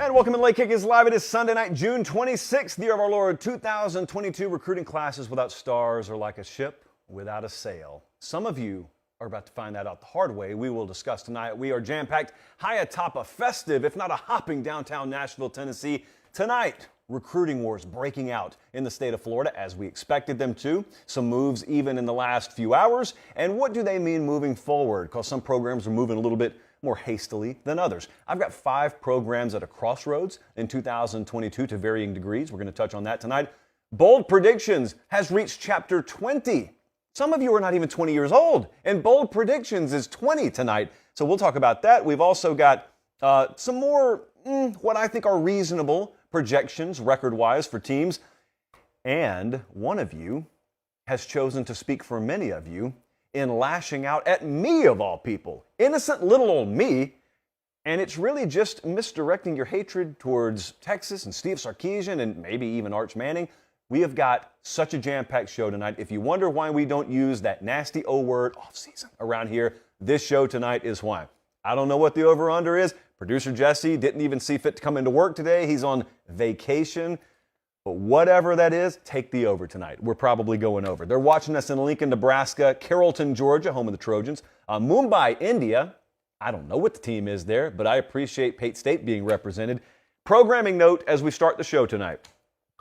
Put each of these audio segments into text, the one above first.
And welcome to Late Kick is live. It is Sunday night, June 26th, the year of our Lord 2022. Recruiting classes without stars are like a ship without a sail. Some of you are about to find that out the hard way. We will discuss tonight. We are jam-packed high atop a festive, if not a hopping downtown Nashville, Tennessee. Tonight, recruiting wars breaking out in the state of Florida as we expected them to. Some moves even in the last few hours. And what do they mean moving forward? Because some programs are moving a little bit more hastily than others. I've got 5 programs at a crossroads in 2022 to varying degrees. We're going to touch on that tonight. Bold Predictions has reached chapter 20. Some of you are not even 20 years old, and Bold Predictions is 20 tonight. So we'll talk about that. We've also got some more, what I think are reasonable projections record-wise for teams. And one of you has chosen to speak for many of you in lashing out at me, of all people. Innocent little old me. And it's really just misdirecting your hatred towards Texas and Steve Sarkisian and maybe even Arch Manning. We have got such a jam-packed show tonight. If you wonder why we don't use that nasty O word, off-season, around here, this show tonight is why. I don't know what the over-under is. Producer Jesse didn't even see fit to come into work today. He's on vacation. But whatever that is, take the over tonight. We're probably going over. They're watching us in Lincoln, Nebraska, Carrollton, Georgia, home of the Trojans, Mumbai, India. I don't know what the team is there, but I appreciate Pate State being represented. Programming note as we start the show tonight.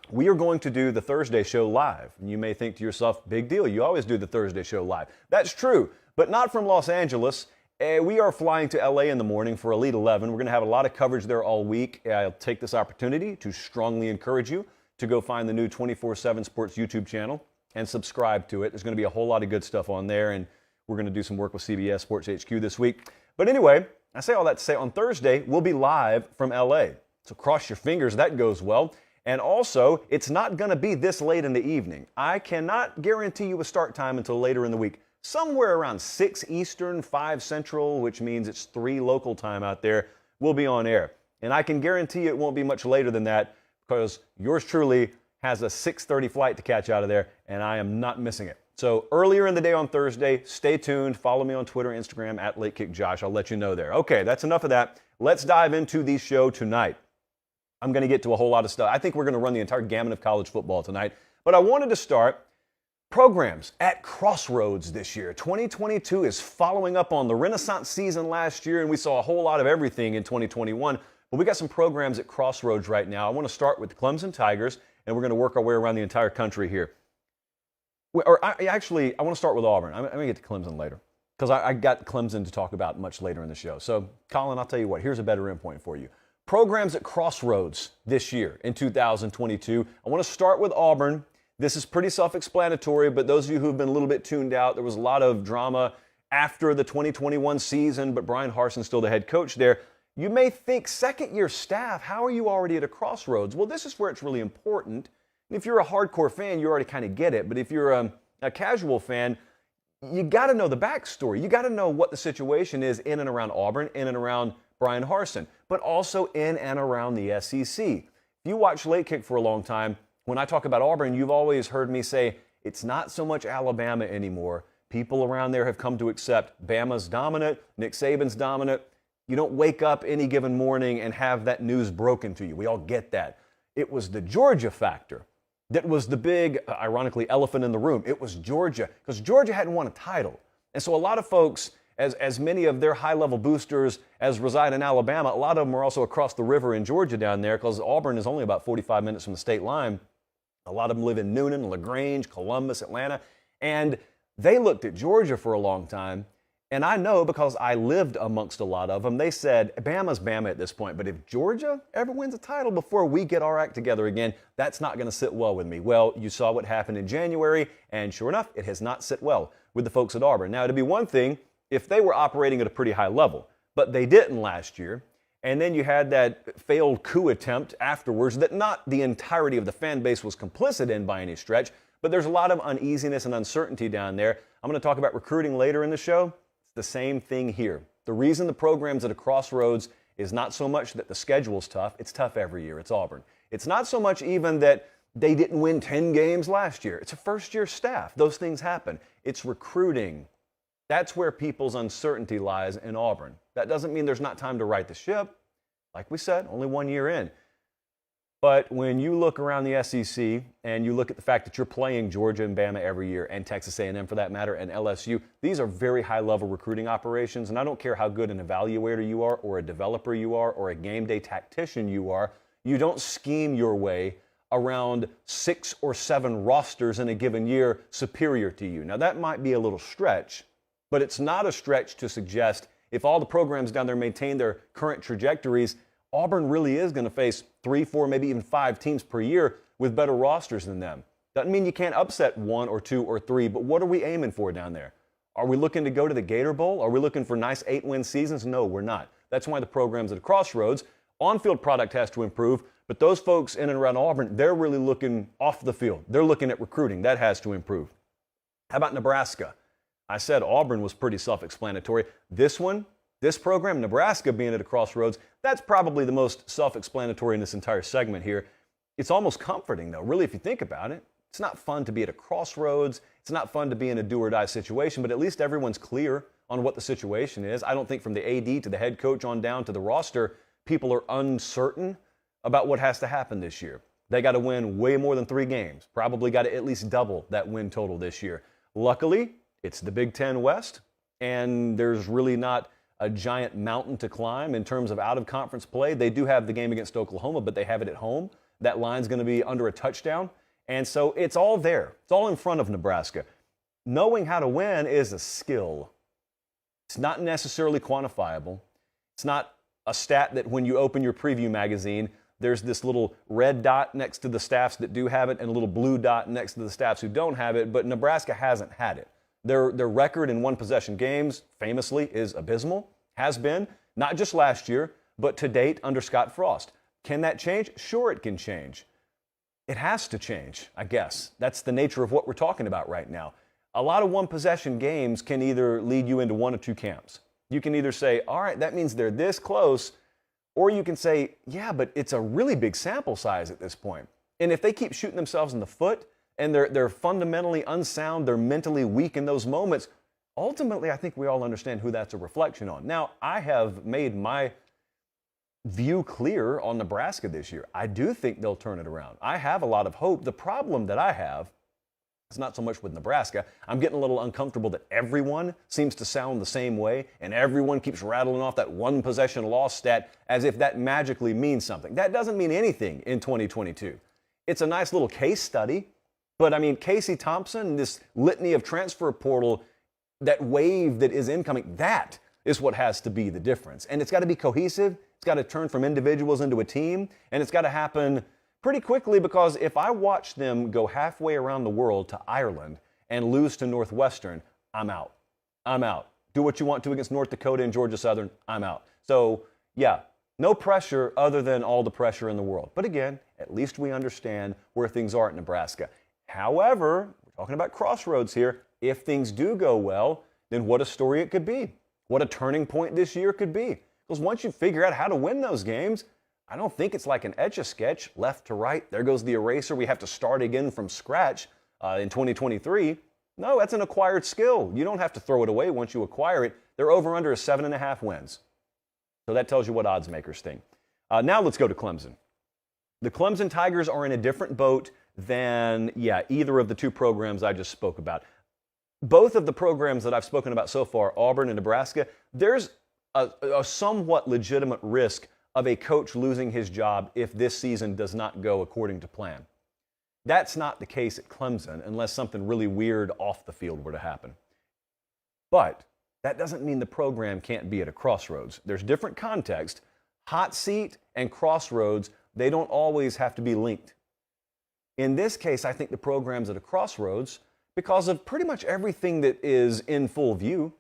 We are going to do the Thursday show live. And you may think to yourself, big deal, you always do the Thursday show live. That's true, but not from Los Angeles. We are flying to LA in the morning for Elite 11. We're going to have a lot of coverage there all week. I'll take this opportunity to strongly encourage you to go find the new 24/7 Sports YouTube channel and subscribe to it. There's going to be a whole lot of good stuff on there, and we're going to do some work with CBS Sports HQ this week. But anyway, I say all that to say on Thursday, we'll be live from LA. So cross your fingers that goes well. And also, it's not going to be this late in the evening. I cannot guarantee you a start time until later in the week. Somewhere around 6 Eastern, 5 Central, which means it's 3 local time out there, we'll be on air. And I can guarantee it won't be much later than that because yours truly has a 6:30 flight to catch out of there, and I am not missing it. So earlier in the day on Thursday, stay tuned. Follow me on Twitter, Instagram, at LateKickJosh. I'll let you know there. Okay, that's enough of that. Let's dive into the show tonight. I'm going to get to a whole lot of stuff. I think we're going to run the entire gamut of college football tonight. But I wanted to start programs at Crossroads this year. 2022 is following up on the Renaissance season last year, and we saw a whole lot of everything in 2021. But we got some programs at Crossroads right now. I want to start with the Clemson Tigers, and we're going to work our way around the entire country here. I want to start with Auburn. I'm going to get to Clemson later because I got Clemson to talk about much later in the show. So, Colin, I'll tell you what. Here's a better endpoint for you. Programs at Crossroads this year in 2022. I want to start with Auburn. This is pretty self-explanatory, but those of you who have been a little bit tuned out, there was a lot of drama after the 2021 season, but Brian Harson's still the head coach there. You may think, second-year staff, how are you already at a Crossroads? Well, this is where it's really important. And if you're a hardcore fan, you already kind of get it. But if you're a casual fan, you got to know the backstory. You got to know what the situation is in and around Auburn, in and around Brian Harsin, but also in and around the SEC. If you watch Late Kick for a long time, when I talk about Auburn, you've always heard me say it's not so much Alabama anymore. People around there have come to accept Bama's dominant, Nick Saban's dominant. You don't wake up any given morning and have that news broken to you. We all get that. It was the Georgia factor that was the big, ironically, elephant in the room. It was Georgia, because Georgia hadn't won a title. And so a lot of folks, as many of their high-level boosters as reside in Alabama, a lot of them are also across the river in Georgia down there, because Auburn is only about 45 minutes from the state line. A lot of them live in Noonan, LaGrange, Columbus, Atlanta. And they looked at Georgia for a long time. And I know because I lived amongst a lot of them, they said, Bama's Bama at this point, but if Georgia ever wins a title before we get our act together again, that's not going to sit well with me. Well, you saw what happened in January, and sure enough, it has not sit well with the folks at Auburn. Now, it'd be one thing if they were operating at a pretty high level, but they didn't last year. And then you had that failed coup attempt afterwards that not the entirety of the fan base was complicit in by any stretch, but there's a lot of uneasiness and uncertainty down there. I'm going to talk about recruiting later in the show. The same thing here. The reason the program's at a crossroads is not so much that the schedule's tough. It's tough every year. It's Auburn. It's not so much even that they didn't win 10 games last year. It's a first-year staff. Those things happen. It's recruiting. That's where people's uncertainty lies in Auburn. That doesn't mean there's not time to right the ship. Like we said, only 1 year in. But when you look around the SEC and you look at the fact that you're playing Georgia and Bama every year, and Texas A&M for that matter, and LSU, these are very high-level recruiting operations, and I don't care how good an evaluator you are or a developer you are or a game day tactician you are, you don't scheme your way around 6 or 7 rosters in a given year superior to you. Now, that might be a little stretch, but it's not a stretch to suggest if all the programs down there maintain their current trajectories, Auburn really is going to face 3, 4, maybe even 5 teams per year with better rosters than them. Doesn't mean you can't upset 1 or 2 or 3, but what are we aiming for down there? Are we looking to go to the Gator Bowl? Are we looking for nice 8-win seasons? No, we're not. That's why the program's at a crossroads. On-field product has to improve, but those folks in and around Auburn, they're really looking off the field. They're looking at recruiting. That has to improve. How about Nebraska? I said Auburn was pretty self-explanatory. This program, Nebraska being at a crossroads, that's probably the most self-explanatory in this entire segment here. It's almost comforting, though, really, if you think about it. It's not fun to be at a crossroads. It's not fun to be in a do-or-die situation, but at least everyone's clear on what the situation is. I don't think from the AD to the head coach on down to the roster, people are uncertain about what has to happen this year. They got to win way more than 3 games. Probably got to at least double that win total this year. Luckily, it's the Big Ten West, and there's really not a giant mountain to climb in terms of out-of-conference play. They do have the game against Oklahoma, but they have it at home. That line's going to be under a touchdown. And so it's all there. It's all in front of Nebraska. Knowing how to win is a skill. It's not necessarily quantifiable. It's not a stat that when you open your preview magazine, there's this little red dot next to the staffs that do have it and a little blue dot next to the staffs who don't have it, but Nebraska hasn't had it. Their record in one-possession games, famously, is abysmal. Has been, not just last year, but to date under Scott Frost. Can that change? Sure, it can change. It has to change, I guess. That's the nature of what we're talking about right now. A lot of one-possession games can either lead you into one of 2 camps. You can either say, all right, that means they're this close, or you can say, yeah, but it's a really big sample size at this point. And if they keep shooting themselves in the foot, and they're fundamentally unsound, they're mentally weak in those moments, ultimately I think we all understand who that's a reflection on. Now, I have made my view clear on Nebraska this year. I do think they'll turn it around. I have a lot of hope. The problem that I have is not so much with Nebraska. I'm getting a little uncomfortable that everyone seems to sound the same way, and everyone keeps rattling off that one-possession loss stat as if that magically means something. That doesn't mean anything in 2022. It's a nice little case study. But, I mean, Casey Thompson, this litany of transfer portal, that wave that is incoming, that is what has to be the difference. And it's got to be cohesive. It's got to turn from individuals into a team. And it's got to happen pretty quickly, because if I watch them go halfway around the world to Ireland and lose to Northwestern, I'm out. I'm out. Do what you want to against North Dakota and Georgia Southern, I'm out. So, yeah, no pressure other than all the pressure in the world. But again, at least we understand where things are at Nebraska. However, we're talking about crossroads here. If things do go well, then what a story it could be. What a turning point this year could be. Because once you figure out how to win those games, I don't think it's like an Etch-a-Sketch, left to right. There goes the eraser. We have to start again from scratch in 2023. No, that's an acquired skill. You don't have to throw it away once you acquire it. They're over under 7.5 wins. So that tells you what odds makers think. Now let's go to Clemson. The Clemson Tigers are in a different boat than, either of the 2 programs I just spoke about. Both of the programs that I've spoken about so far, Auburn and Nebraska, there's a somewhat legitimate risk of a coach losing his job if this season does not go according to plan. That's not the case at Clemson unless something really weird off the field were to happen. But that doesn't mean the program can't be at a crossroads. There's different context. Hot seat and crossroads, they don't always have to be linked. In this case, I think the program's at a crossroads because of pretty much everything that is in full view.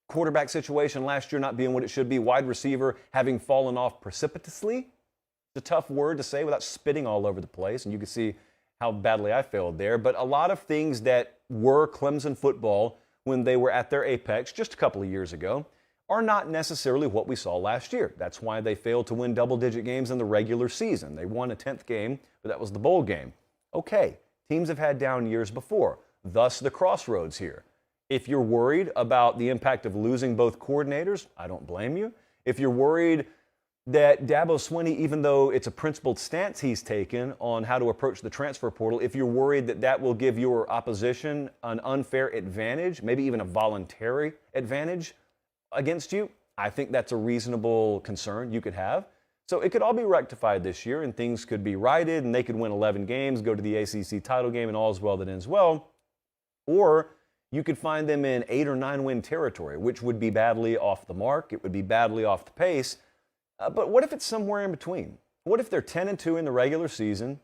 Quarterback situation last year not being what it should be. Wide receiver having fallen off precipitously. It's a tough word to say without spitting all over the place, and you can see how badly I failed there. But a lot of things that were Clemson football when they were at their apex just a couple of years ago are not necessarily what we saw last year. That's why they failed to win double-digit games in the regular season. They won a 10th game, but that was the bowl game. Okay, teams have had down years before, thus the crossroads here. If you're worried about the impact of losing both coordinators, I don't blame you. If you're worried that Dabo Swinney, even though it's a principled stance he's taken on how to approach the transfer portal, if you're worried that that will give your opposition an unfair advantage, maybe even a voluntary advantage against you, I think that's a reasonable concern you could have. So it could all be rectified this year, and things could be righted, and they could win 11 games, go to the ACC title game, and all's well that ends well. Or you could find them in 8 or 9 win territory, which would be badly off the mark. It would be badly off the pace. But what if it's somewhere in between? What if they're 10-2 in the regular season?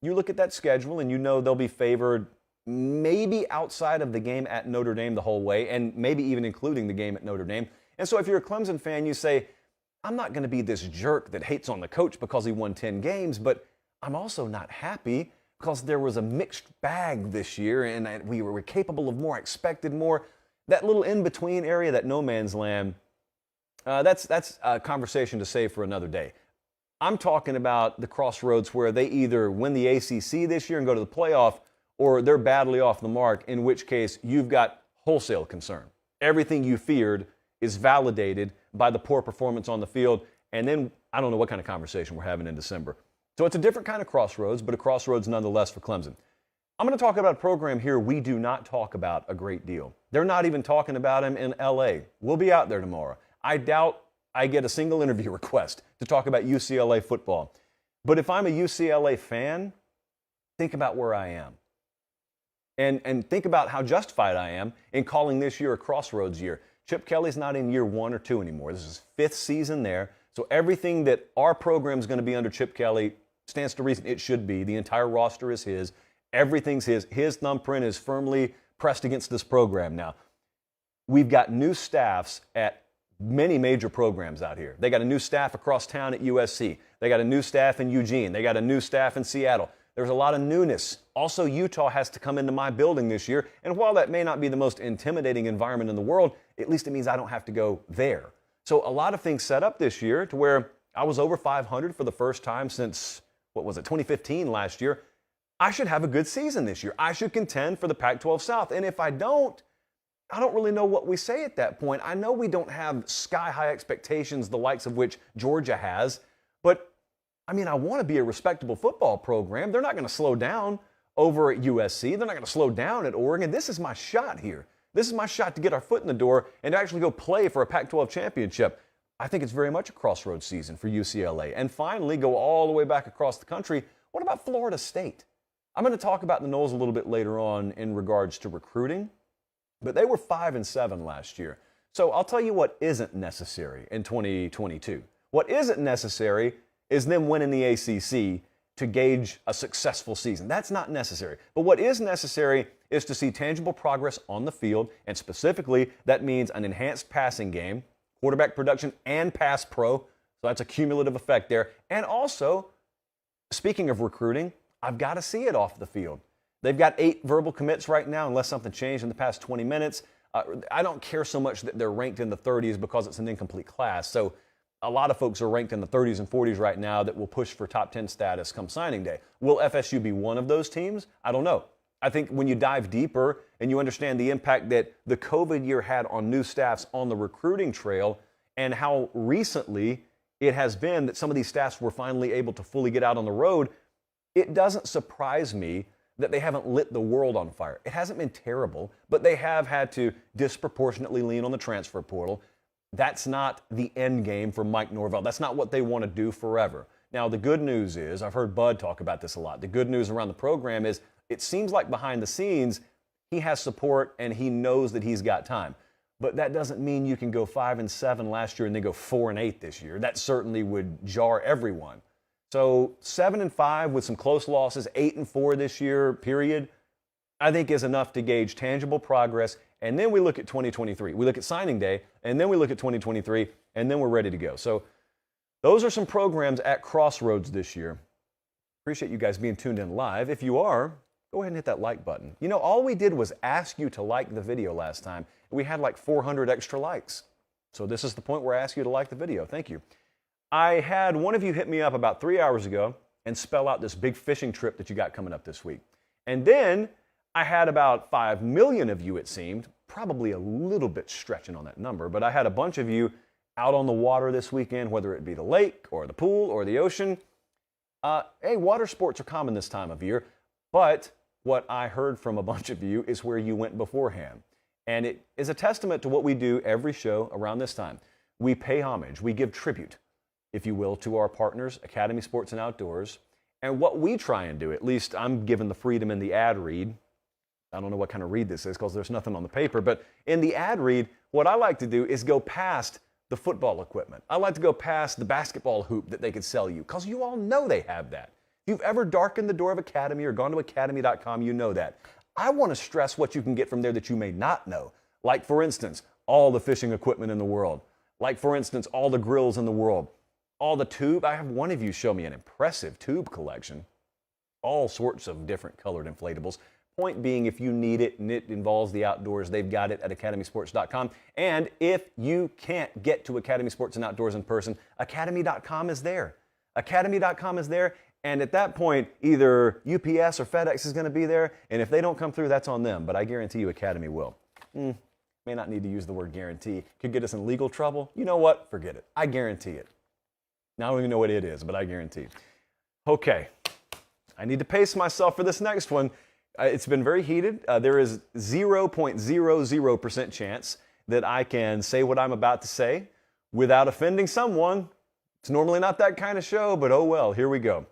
You look at that schedule and you know they'll be favored maybe outside of the game at Notre Dame the whole way, and maybe even including the game at Notre Dame. And so if you're a Clemson fan, you say, I'm not going to be this jerk that hates on the coach because he won 10 games, but I'm also not happy because there was a mixed bag this year and we were capable of more, expected more. That little in-between area, that no man's land, that's a conversation to save for another day. I'm talking about the crossroads where they either win the ACC this year and go to the playoff, or they're badly off the mark, in which case you've got wholesale concern. Everything you feared is validated by the poor performance on the field, and then I don't know what kind of conversation we're having in December. So it's a different kind of crossroads, but a crossroads nonetheless for Clemson. I'm going to talk about a program here we do not talk about a great deal. They're not even talking about him in LA. We'll be out there tomorrow. I doubt I get a single interview request to talk about UCLA football. But if I'm a UCLA fan, think about where I am. And think about how justified I am in calling this year a crossroads year. Chip Kelly's not in year 1 or 2 anymore. This is his 5th season there. So everything that our program is going to be under Chip Kelly stands to reason it should be. The entire roster is his. Everything's his. His thumbprint is firmly pressed against this program now. We've got new staffs at many major programs out here. They got a new staff across town at USC. They got a new staff in Eugene. They got a new staff in Seattle. There's a lot of newness. Also, Utah has to come into my building this year. And while that may not be the most intimidating environment in the world, at least it means I don't have to go there. So a lot of things set up this year to where I was over 500 for the first time since, 2015 last year. I should have a good season this year. I should contend for the Pac-12 South. And if I don't really know what we say at that point. I know we don't have sky-high expectations, the likes of which Georgia has, but I want to be a respectable football program. They're not going to slow down over at USC. They're not going to slow down at Oregon. This is my shot here. This is my shot to get our foot in the door and to actually go play for a Pac-12 championship. I think it's very much a crossroads season for UCLA. And finally, go all the way back across the country. What about Florida State? I'm going to talk about the Noles a little bit later on in regards to recruiting, but they were 5-7 last year. So I'll tell you what isn't necessary in 2022. What isn't necessary is them winning the ACC to gauge a successful season. That's not necessary. But what is necessary is to see tangible progress on the field, and specifically that means an enhanced passing game, quarterback production, and pass pro. So that's a cumulative effect there. And also, speaking of recruiting, I've got to see it off the field. They've got 8 verbal commits right now, unless something changed in the past 20 minutes. I don't care so much that they're ranked in the 30s because it's an incomplete class. So a lot of folks are ranked in the 30s and 40s right now that will push for top 10 status come signing day. Will FSU be one of those teams? I don't know. I think when you dive deeper and you understand the impact that the COVID year had on new staffs on the recruiting trail and how recently it has been that some of these staffs were finally able to fully get out on the road, it doesn't surprise me that they haven't lit the world on fire. It hasn't been terrible, but they have had to disproportionately lean on the transfer portal. That's not the end game for Mike Norvell. That's not what they want to do forever. Now, the good news is, I've heard Bud talk about this a lot, the good news around the program is it seems like behind the scenes, he has support and he knows that he's got time. But that doesn't mean you can go 5-7 last year and then go 4-8 this year. That certainly would jar everyone. So 7-5 with some close losses, 8-4 this year, period, I think is enough to gauge tangible progress. And then we look at 2023. We look at signing day, and then we look at 2023, and then we're ready to go. So those are some programs at Crossroads this year. Appreciate you guys being tuned in live. If you are, go ahead and hit that like button. You know, all we did was ask you to like the video last time. We had like 400 extra likes. So this is the point where I ask you to like the video. Thank you. I had one of you hit me up about 3 hours ago and spell out this big fishing trip that you got coming up this week. And then I had about 5 million of you, it seemed, probably a little bit stretching on that number, but I had a bunch of you out on the water this weekend, whether it be the lake or the pool or the ocean. Hey, water sports are common this time of year, but what I heard from a bunch of you is where you went beforehand. And it is a testament to what we do every show around this time. We pay homage, we give tribute, if you will, to our partners, Academy Sports and Outdoors. And what we try and do, at least I'm given the freedom in the ad read. I don't know what kind of read this is because there's nothing on the paper, but in the ad read, what I like to do is go past the football equipment. I like to go past the basketball hoop that they could sell you because you all know they have that. If you've ever darkened the door of Academy or gone to academy.com, you know that. I want to stress what you can get from there that you may not know. Like, for instance, all the fishing equipment in the world. Like, for instance, all the grills in the world. All the tube. I have one of you show me an impressive tube collection. All sorts of different colored inflatables. Point being, if you need it and it involves the outdoors, they've got it at academysports.com. And if you can't get to Academy Sports and Outdoors in person, academy.com is there. Academy.com is there. And at that point, either UPS or FedEx is going to be there. And if they don't come through, that's on them. But I guarantee you Academy will. May not need to use the word guarantee. Could get us in legal trouble. You know what? Forget it. I guarantee it. Now I don't even know what it is, but I guarantee. Okay. I need to pace myself for this next one. It's been very heated. There is 0.00% chance that I can say what I'm about to say without offending someone. It's normally not that kind of show, but oh well, here we go.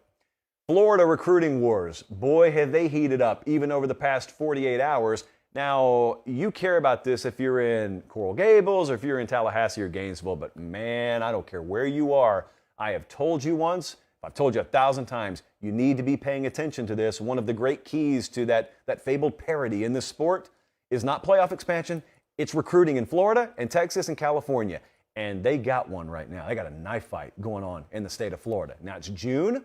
Florida recruiting wars. Boy, have they heated up even over the past 48 hours. Now, you care about this if you're in Coral Gables or if you're in Tallahassee or Gainesville, but man, I don't care where you are. I have told you once, I've told you 1,000 times, you need to be paying attention to this. One of the great keys to that fabled parity in this sport is not playoff expansion, it's recruiting in Florida and Texas and California. And they got one right now. They got a knife fight going on in the state of Florida. Now it's June,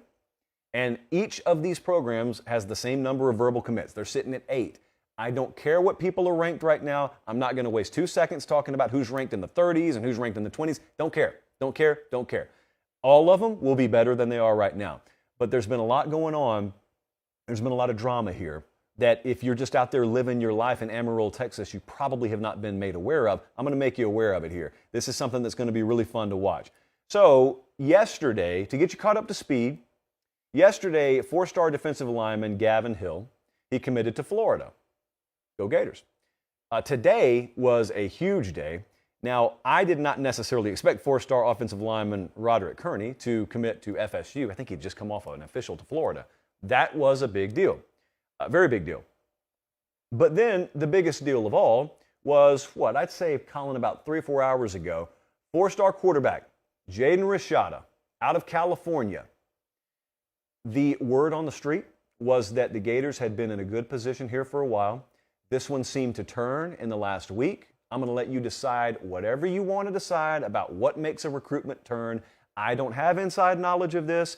and each of these programs has the same number of verbal commits. They're sitting at 8. I don't care what people are ranked right now. I'm not going to waste 2 seconds talking about who's ranked in the 30s and who's ranked in the 20s. Don't care. Don't care. Don't care. All of them will be better than they are right now. But there's been a lot going on. There's been a lot of drama here that if you're just out there living your life in Amarillo, Texas, you probably have not been made aware of. I'm going to make you aware of it here. This is something that's going to be really fun to watch. So yesterday, to get you caught up to speed, yesterday, 4-star defensive lineman Gavin Hill, he committed to Florida. Go Gators. Today was a huge day. Now, I did not necessarily expect 4-star offensive lineman Roderick Kearney to commit to FSU. I think he'd just come off of an official to Florida. That was a big deal, a very big deal. But then the biggest deal of all was what I'd say, Colin, about 3 or 4 hours ago, 4-star quarterback Jaden Rashada out of California. The word on the street was that the Gators had been in a good position here for a while. This one seemed to turn in the last week. I'm going to let you decide whatever you want to decide about what makes a recruitment turn. I don't have inside knowledge of this,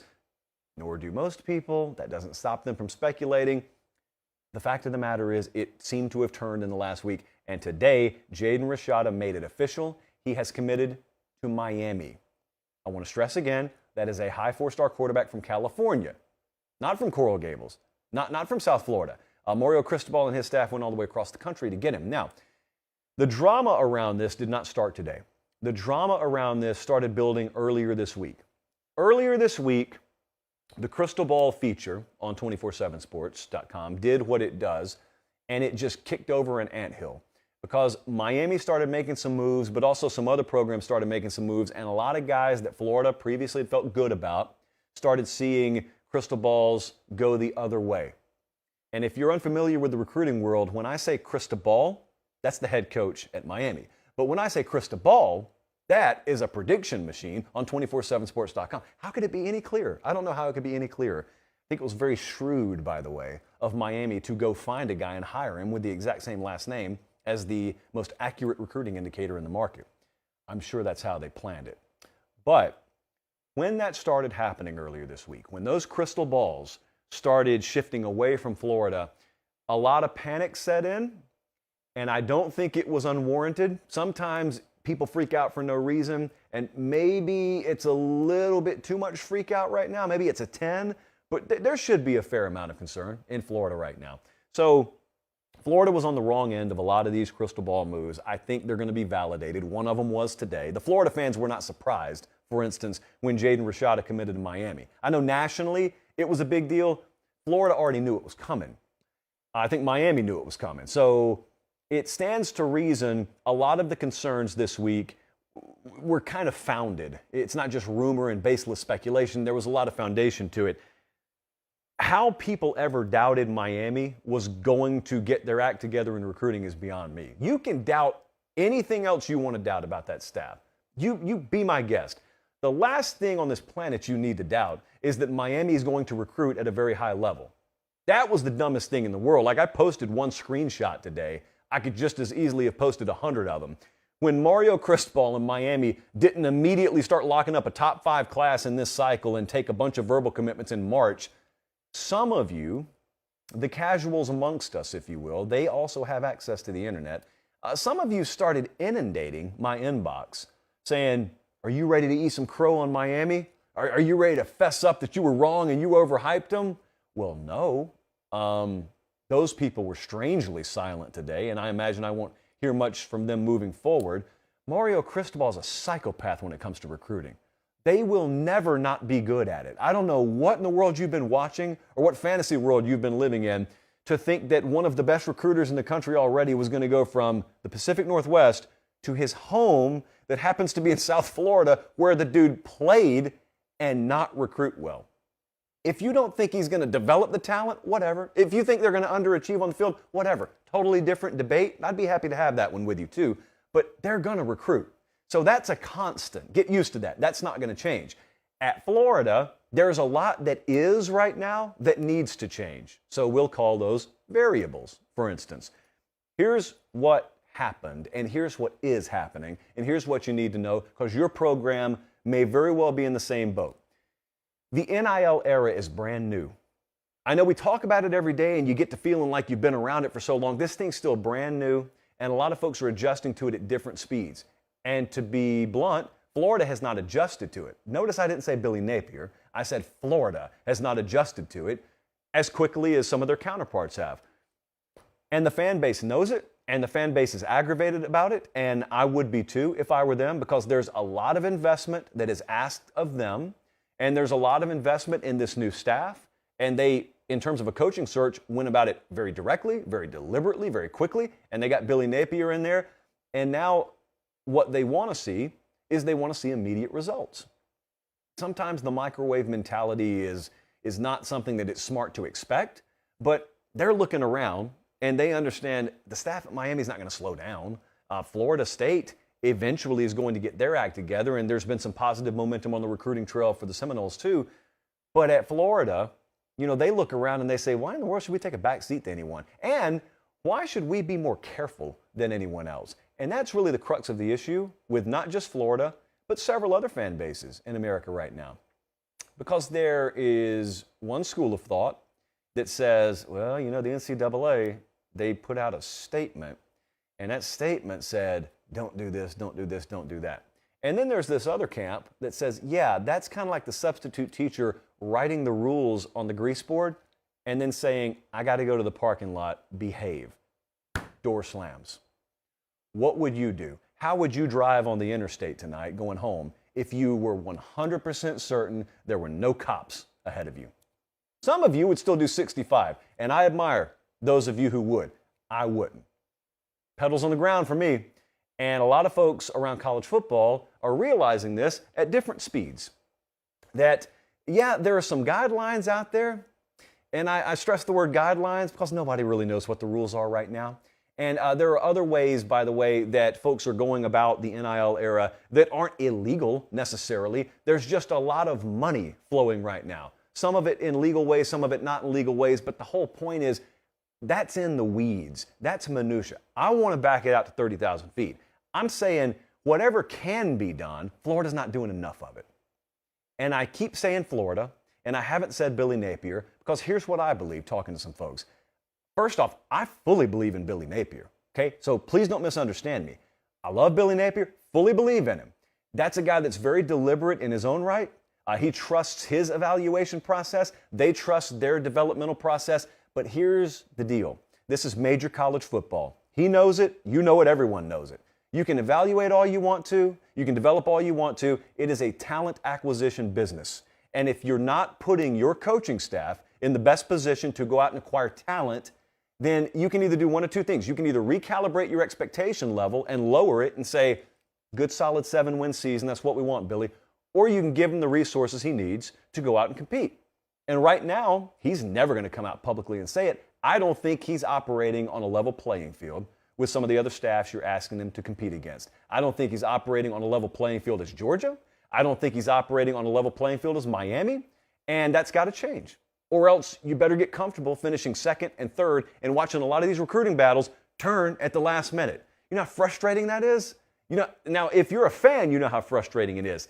nor do most people. That doesn't stop them from speculating. The fact of the matter is it seemed to have turned in the last week. And today, Jaden Rashada made it official. He has committed to Miami. I want to stress again, that is a high 4-star quarterback from California, not from Coral Gables, not from South Florida. Mario Cristobal and his staff went all the way across the country to get him. Now, the drama around this did not start today. The drama around this started building earlier this week. Earlier this week, the Crystal Ball feature on 247sports.com did what it does, and it just kicked over an anthill because Miami started making some moves, but also some other programs started making some moves, and a lot of guys that Florida previously had felt good about started seeing crystal balls go the other way. And if you're unfamiliar with the recruiting world, when I say crystal ball, that's the head coach at Miami. But when I say crystal ball, that is a prediction machine on 247sports.com. How could it be any clearer? I don't know how it could be any clearer. I think it was very shrewd, by the way, of Miami to go find a guy and hire him with the exact same last name as the most accurate recruiting indicator in the market. I'm sure that's how they planned it. But when that started happening earlier this week, when those crystal balls started shifting away from Florida, a lot of panic set in. And I don't think it was unwarranted. Sometimes people freak out for no reason, and maybe it's a little bit too much freak out right now. Maybe it's a 10, but there should be a fair amount of concern in Florida right now. So Florida was on the wrong end of a lot of these crystal ball moves. I think they're going to be validated. One of them was today. The Florida fans were not surprised, for instance, when Jaden Rashada committed to Miami. I know nationally it was a big deal. Florida already knew it was coming. I think Miami knew it was coming. So it stands to reason a lot of the concerns this week were kind of founded. It's not just rumor and baseless speculation. There was a lot of foundation to it. How people ever doubted Miami was going to get their act together in recruiting is beyond me. You can doubt anything else you want to doubt about that staff. You be my guest. The last thing on this planet you need to doubt is that Miami is going to recruit at a very high level. That was the dumbest thing in the world. Like, I posted one screenshot today. I could just as easily have posted 100 of them. When Mario Cristobal in Miami didn't immediately start locking up a top 5 class in this cycle and take a bunch of verbal commitments in March, some of you, the casuals amongst us, if you will, they also have access to the internet. Some of you started inundating my inbox saying, are you ready to eat some crow on Miami? Are you ready to fess up that you were wrong and you overhyped them? Well, no. Those people were strangely silent today, and I imagine I won't hear much from them moving forward. Mario Cristobal is a psychopath when it comes to recruiting. They will never not be good at it. I don't know what in the world you've been watching or what fantasy world you've been living in to think that one of the best recruiters in the country already was going to go from the Pacific Northwest to his home that happens to be in South Florida, where the dude played, and not recruit well. If you don't think he's going to develop the talent, whatever. If you think they're going to underachieve on the field, whatever. Totally different debate. I'd be happy to have that one with you too. But they're going to recruit. So that's a constant. Get used to that. That's not going to change. At Florida, there's a lot that is right now that needs to change. So we'll call those variables, for instance. Here's what happened, and here's what is happening, and here's what you need to know, because your program may very well be in the same boat. The NIL era is brand new. I know we talk about it every day, and you get to feeling like you've been around it for so long. This thing's still brand new, and a lot of folks are adjusting to it at different speeds. And to be blunt, Florida has not adjusted to it. Notice I didn't say Billy Napier. I said Florida has not adjusted to it as quickly as some of their counterparts have. And the fan base knows it, and the fan base is aggravated about it, and I would be too if I were them, because there's a lot of investment that is asked of them, and there's a lot of investment in this new staff, and they, in terms of a coaching search, went about it very directly, very deliberately, very quickly, and they got Billy Napier in there, and now what they want to see is they want to see immediate results. Sometimes the microwave mentality is not something that it's smart to expect, but they're looking around and they understand the staff at Miami is not going to slow down. Florida State eventually is going to get their act together, and there's been some positive momentum on the recruiting trail for the Seminoles too. But at Florida, you know, they look around and they say, why in the world should we take a back seat to anyone? And why should we be more careful than anyone else? And that's really the crux of the issue with not just Florida, but several other fan bases in America right now. Because there is one school of thought that says, well, you know, the NCAA, they put out a statement, and that statement said, don't do this, don't do this, don't do that. And then there's this other camp that says, yeah, that's kind of like the substitute teacher writing the rules on the grease board and then saying, I got to go to the parking lot, behave. Door slams. What would you do? How would you drive on the interstate tonight going home if you were 100% certain there were no cops ahead of you? Some of you would still do 65, and I admire those of you who would. I wouldn't. Pedals on the ground for me. And a lot of folks around college football are realizing this at different speeds. That, yeah, there are some guidelines out there, and I stress the word guidelines because nobody really knows what the rules are right now. And there are other ways, by the way, that folks are going about the NIL era that aren't illegal necessarily. There's just a lot of money flowing right now. Some of it in legal ways, some of it not in legal ways, but the whole point is that's in the weeds. That's minutia. I want to back it out to 30,000 feet. I'm saying whatever can be done, Florida's not doing enough of it. And I keep saying Florida, and I haven't said Billy Napier, because here's what I believe talking to some folks. First off, I fully believe in Billy Napier, okay? So please don't misunderstand me. I love Billy Napier, fully believe in him. That's a guy that's very deliberate in his own right. He trusts his evaluation process. They trust their developmental process. But here's the deal. This is major college football. He knows it. You know it. Everyone knows it. You can evaluate all you want to. You can develop all you want to. It is a talent acquisition business. And if you're not putting your coaching staff in the best position to go out and acquire talent, then you can either do one of two things. You can either recalibrate your expectation level and lower it and say, good solid 7-win season, that's what we want, Billy. Or you can give him the resources he needs to go out and compete. And right now, he's never going to come out publicly and say it. I don't think he's operating on a level playing field with some of the other staffs you're asking him to compete against. I don't think he's operating on a level playing field as Georgia. I don't think he's operating on a level playing field as Miami. And that's got to change. Or else you better get comfortable finishing second and third and watching a lot of these recruiting battles turn at the last minute. You know how frustrating that is? Now, if you're a fan, you know how frustrating it is.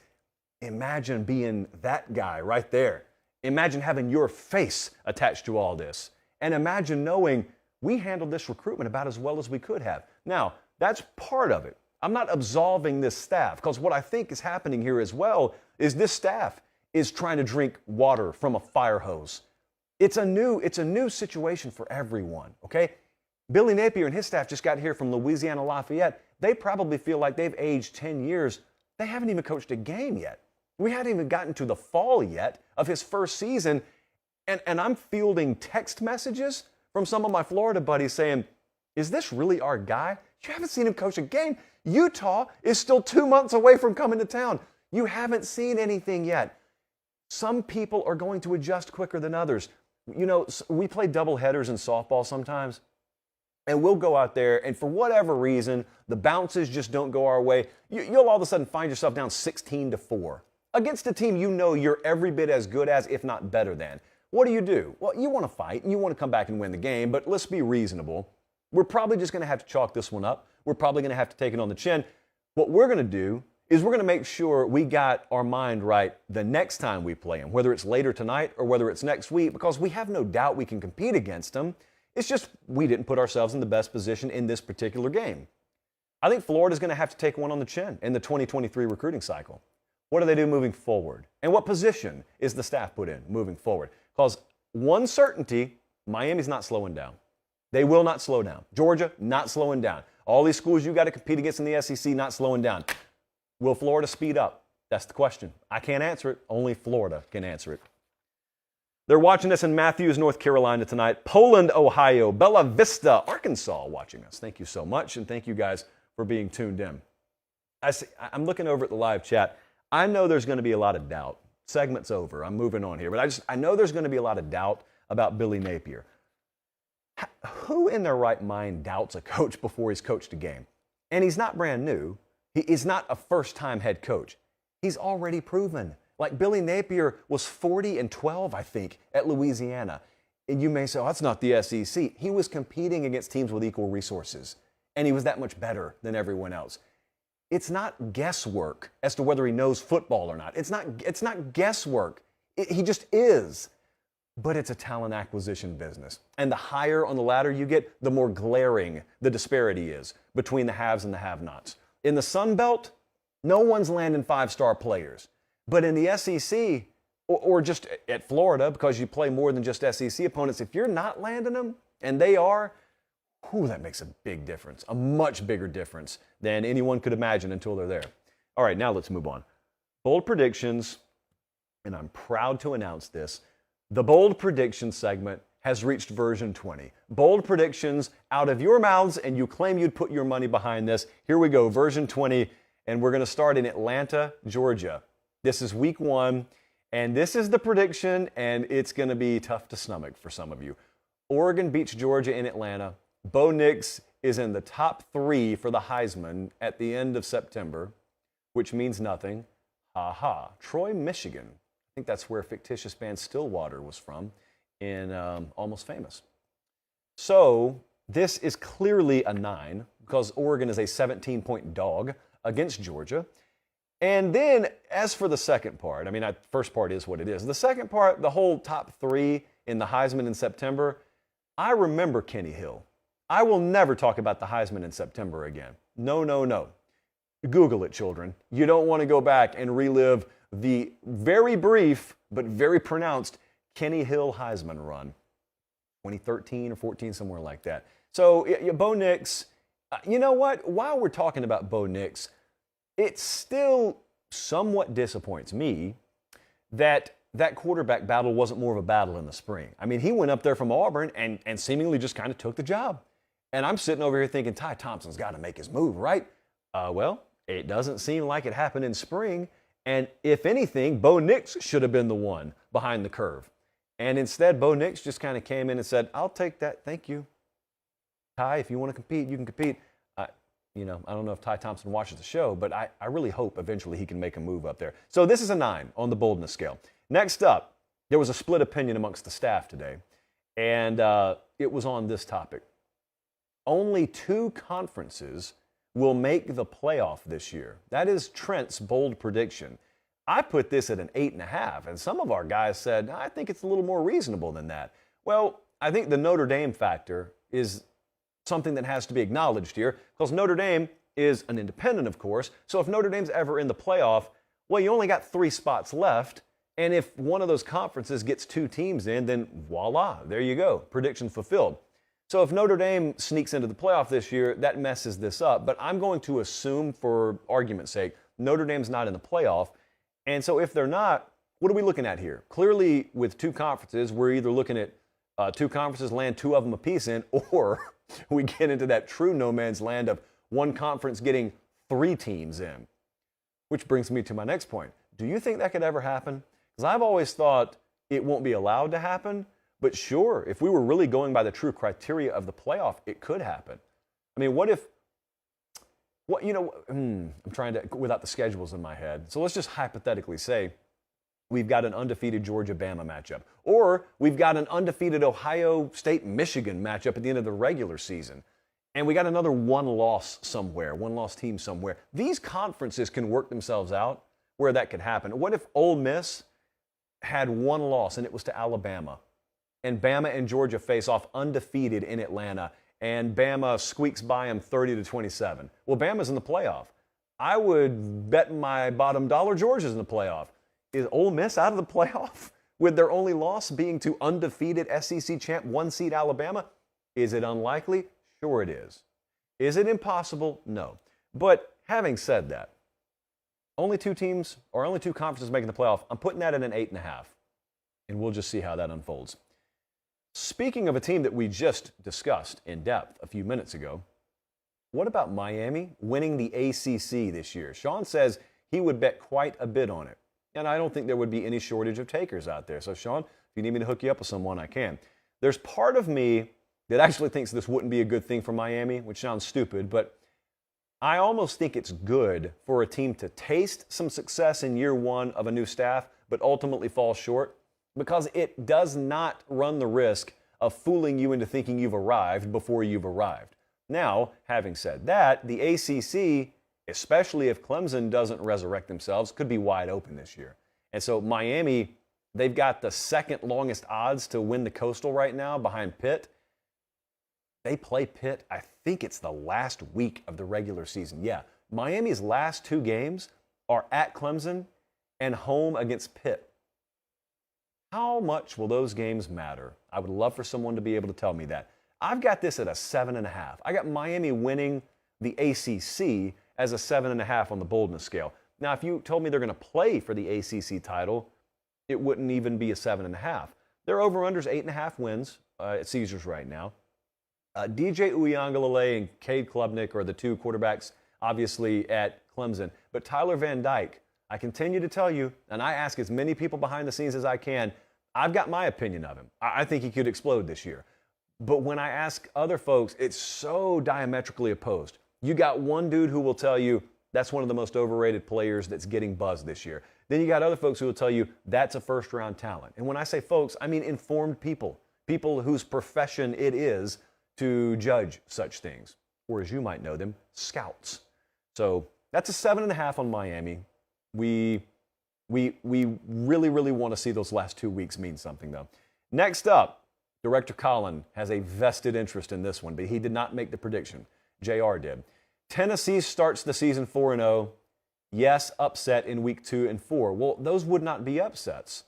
Imagine being that guy right there. Imagine having your face attached to all this. And imagine knowing we handled this recruitment about as well as we could have. Now, that's part of it. I'm not absolving this staff, because what I think is happening here as well is this staff is trying to drink water from a fire hose. It's a new situation for everyone, okay? Billy Napier and his staff just got here from Louisiana Lafayette. They probably feel like they've aged 10 years. They haven't even coached a game yet. We hadn't even gotten to the fall yet of his first season. And I'm fielding text messages from some of my Florida buddies saying, is this really our guy? You haven't seen him coach a game. Utah is still 2 months away from coming to town. You haven't seen anything yet. Some people are going to adjust quicker than others. You know, we play double headers in softball sometimes, and we'll go out there, and for whatever reason, the bounces just don't go our way. You'll all of a sudden find yourself down 16-4 against a team you know you're every bit as good as, if not better than. What do? Well, you want to fight, and you want to come back and win the game, but let's be reasonable. We're probably just going to have to chalk this one up. We're probably going to have to take it on the chin. What we're going to do is we're going to make sure we got our mind right the next time we play them, whether it's later tonight or whether it's next week, because we have no doubt we can compete against them. It's just we didn't put ourselves in the best position in this particular game. I think Florida's going to have to take one on the chin in the 2023 recruiting cycle. What do they do moving forward? And what position is the staff put in moving forward? Because one certainty, Miami's not slowing down. They will not slow down. Georgia, not slowing down. All these schools you got to compete against in the SEC, not slowing down. Will Florida speed up? That's the question. I can't answer it. Only Florida can answer it. They're watching us in Matthews, North Carolina tonight. Poland, Ohio. Bella Vista, Arkansas watching us. Thank you so much, and thank you guys for being tuned in. I'm looking over at the live chat. I know there's going to be a lot of doubt. Segment's over. I'm moving on here. But I know there's going to be a lot of doubt about Billy Napier. Who in their right mind doubts a coach before he's coached a game? And he's not brand new. He is not a first-time head coach. He's already proven. Like Billy Napier was 40-12, I think, at Louisiana. And you may say, oh, that's not the SEC. He was competing against teams with equal resources, and he was that much better than everyone else. It's not guesswork as to whether he knows football or not. It's not guesswork. He just is. But it's a talent acquisition business. And the higher on the ladder you get, the more glaring the disparity is between the haves and the have-nots. In the Sun Belt, no one's landing 5-star players. But in the SEC, or just at Florida, because you play more than just SEC opponents, if you're not landing them, and they are, that makes a big difference, a much bigger difference than anyone could imagine until they're there. All right, now let's move on. Bold predictions, and I'm proud to announce this. The Bold Predictions segment has reached version 20. Bold predictions out of your mouths, and you claim you'd put your money behind this. Here we go, version 20, and we're going to start in Atlanta, Georgia. This is week 1, and this is the prediction, and it's going to be tough to stomach for some of you. Oregon beats Georgia in Atlanta. Bo Nix is in the top 3 for the Heisman at the end of September, which means nothing. Ha. Troy, Michigan. I think that's where fictitious band Stillwater was from in Almost Famous. So this is clearly a 9 because Oregon is a 17-point dog against Georgia. And then as for the second part, first part is what it is. The second part, the whole top 3 in the Heisman in September, I remember Kenny Hill. I will never talk about the Heisman in September again. No. Google it, children. You don't want to go back and relive the very brief but very pronounced Kenny Hill Heisman run. 2013 or 14, somewhere like that. So Bo Nix, you know what? While we're talking about Bo Nix, it still somewhat disappoints me that quarterback battle wasn't more of a battle in the spring. I mean, he went up there from Auburn and seemingly just kind of took the job. And I'm sitting over here thinking, Ty Thompson's got to make his move, right? Well, it doesn't seem like it happened in spring. And if anything, Bo Nix should have been the one behind the curve. And instead, Bo Nix just kind of came in and said, I'll take that. Thank you. Ty, if you want to compete, you can compete. I don't know if Ty Thompson watches the show, but I really hope eventually he can make a move up there. So this is a 9 on the boldness scale. Next up, there was a split opinion amongst the staff today, and it was on this topic. Only 2 conferences will make the playoff this year. That is Trent's bold prediction. I put this at an 8.5, and some of our guys said, I think it's a little more reasonable than that. Well, I think the Notre Dame factor is something that has to be acknowledged here, because Notre Dame is an independent, of course. So if Notre Dame's ever in the playoff, well, you only got 3 spots left. And if one of those conferences gets 2 teams in, then voila, there you go, prediction fulfilled. So if Notre Dame sneaks into the playoff this year, that messes this up. But I'm going to assume, for argument's sake, Notre Dame's not in the playoff. And so if they're not, what are we looking at here? Clearly, with 2 conferences, we're either looking at 2 conferences land 2 of them apiece in, or we get into that true no man's land of one conference getting 3 teams in. Which brings me to my next point. Do you think that could ever happen? Because I've always thought it won't be allowed to happen. But sure, if we were really going by the true criteria of the playoff, it could happen. I mean, I'm trying to, without the schedules in my head. So let's just hypothetically say we've got an undefeated Georgia-Bama matchup. Or we've got an undefeated Ohio State-Michigan matchup at the end of the regular season. And we got another one-loss team somewhere. These conferences can work themselves out where that could happen. What if Ole Miss had 1 loss and it was to Alabama? And Bama and Georgia face off undefeated in Atlanta, and Bama squeaks by them 30-27. Well, Bama's in the playoff. I would bet my bottom dollar Georgia's in the playoff. Is Ole Miss out of the playoff with their only loss being to undefeated SEC champ 1 seed Alabama? Is it unlikely? Sure it is. Is it impossible? No. But having said that, only 2 conferences making the playoff. I'm putting that at an 8.5, and we'll just see how that unfolds. Speaking of a team that we just discussed in depth a few minutes ago, what about Miami winning the ACC this year? Sean says he would bet quite a bit on it, and I don't think there would be any shortage of takers out there. So, Sean, if you need me to hook you up with someone, I can. There's part of me that actually thinks this wouldn't be a good thing for Miami, which sounds stupid, but I almost think it's good for a team to taste some success in year 1 of a new staff, but ultimately fall short, because it does not run the risk of fooling you into thinking you've arrived before you've arrived. Now, having said that, the ACC, especially if Clemson doesn't resurrect themselves, could be wide open this year. And so Miami, they've got the 2nd longest odds to win the Coastal right now behind Pitt. They play Pitt, I think it's the last week of the regular season. Yeah, Miami's last 2 games are at Clemson and home against Pitt. How much will those games matter? I would love for someone to be able to tell me that. I've got this at a 7.5. I got Miami winning the ACC as a 7.5 on the boldness scale. Now, if you told me they're going to play for the ACC title, it wouldn't even be a 7.5. Their over-under's 8.5 wins at Caesars right now. DJ Uiagalelei and Cade Klubnik are the 2 quarterbacks, obviously, at Clemson. But Tyler Van Dyke, I continue to tell you, and I ask as many people behind the scenes as I can, I've got my opinion of him. I think he could explode this year. But when I ask other folks, it's so diametrically opposed. You got one dude who will tell you that's one of the most overrated players that's getting buzzed this year. Then you got other folks who will tell you that's a first-round talent. And when I say folks, I mean informed people whose profession it is to judge such things, or as you might know them, scouts. So that's a 7.5 on Miami. We really, really want to see those last 2 weeks mean something, though. Next up, Director Colin has a vested interest in this one, but he did not make the prediction. JR did. Tennessee starts the season 4-0. Yes, upset in week 2 and 4. Well, those would not be upsets.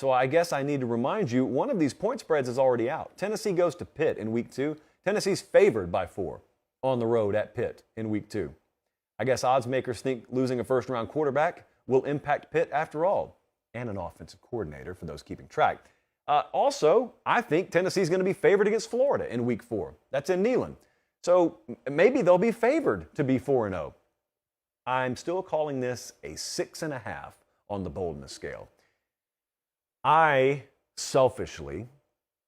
So I guess I need to remind you, one of these point spreads is already out. Tennessee goes to Pitt in week 2. Tennessee's favored by 4 on the road at Pitt in week 2. I guess odds makers think losing a first-round quarterback will impact Pitt after all, and an offensive coordinator for those keeping track. Also, I think Tennessee's going to be favored against Florida in week 4. That's in Neyland. So maybe they'll be favored to be 4-0. I'm still calling this a 6.5 on the boldness scale. I selfishly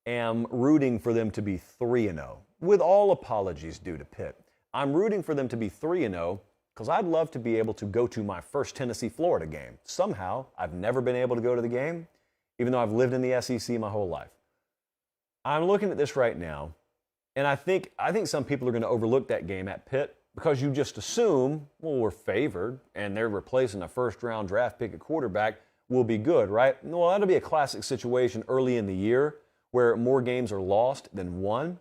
am rooting for them to be 3-0, with all apologies due to Pitt. I'm rooting for them to be 3-0 because I'd love to be able to go to my first Tennessee-Florida game. Somehow, I've never been able to go to the game, even though I've lived in the SEC my whole life. I'm looking at this right now, and I think some people are going to overlook that game at Pitt because you just assume, well, we're favored, and they're replacing a first-round draft pick at quarterback, will be good, right? Well, that'll be a classic situation early in the year where more games are lost than won.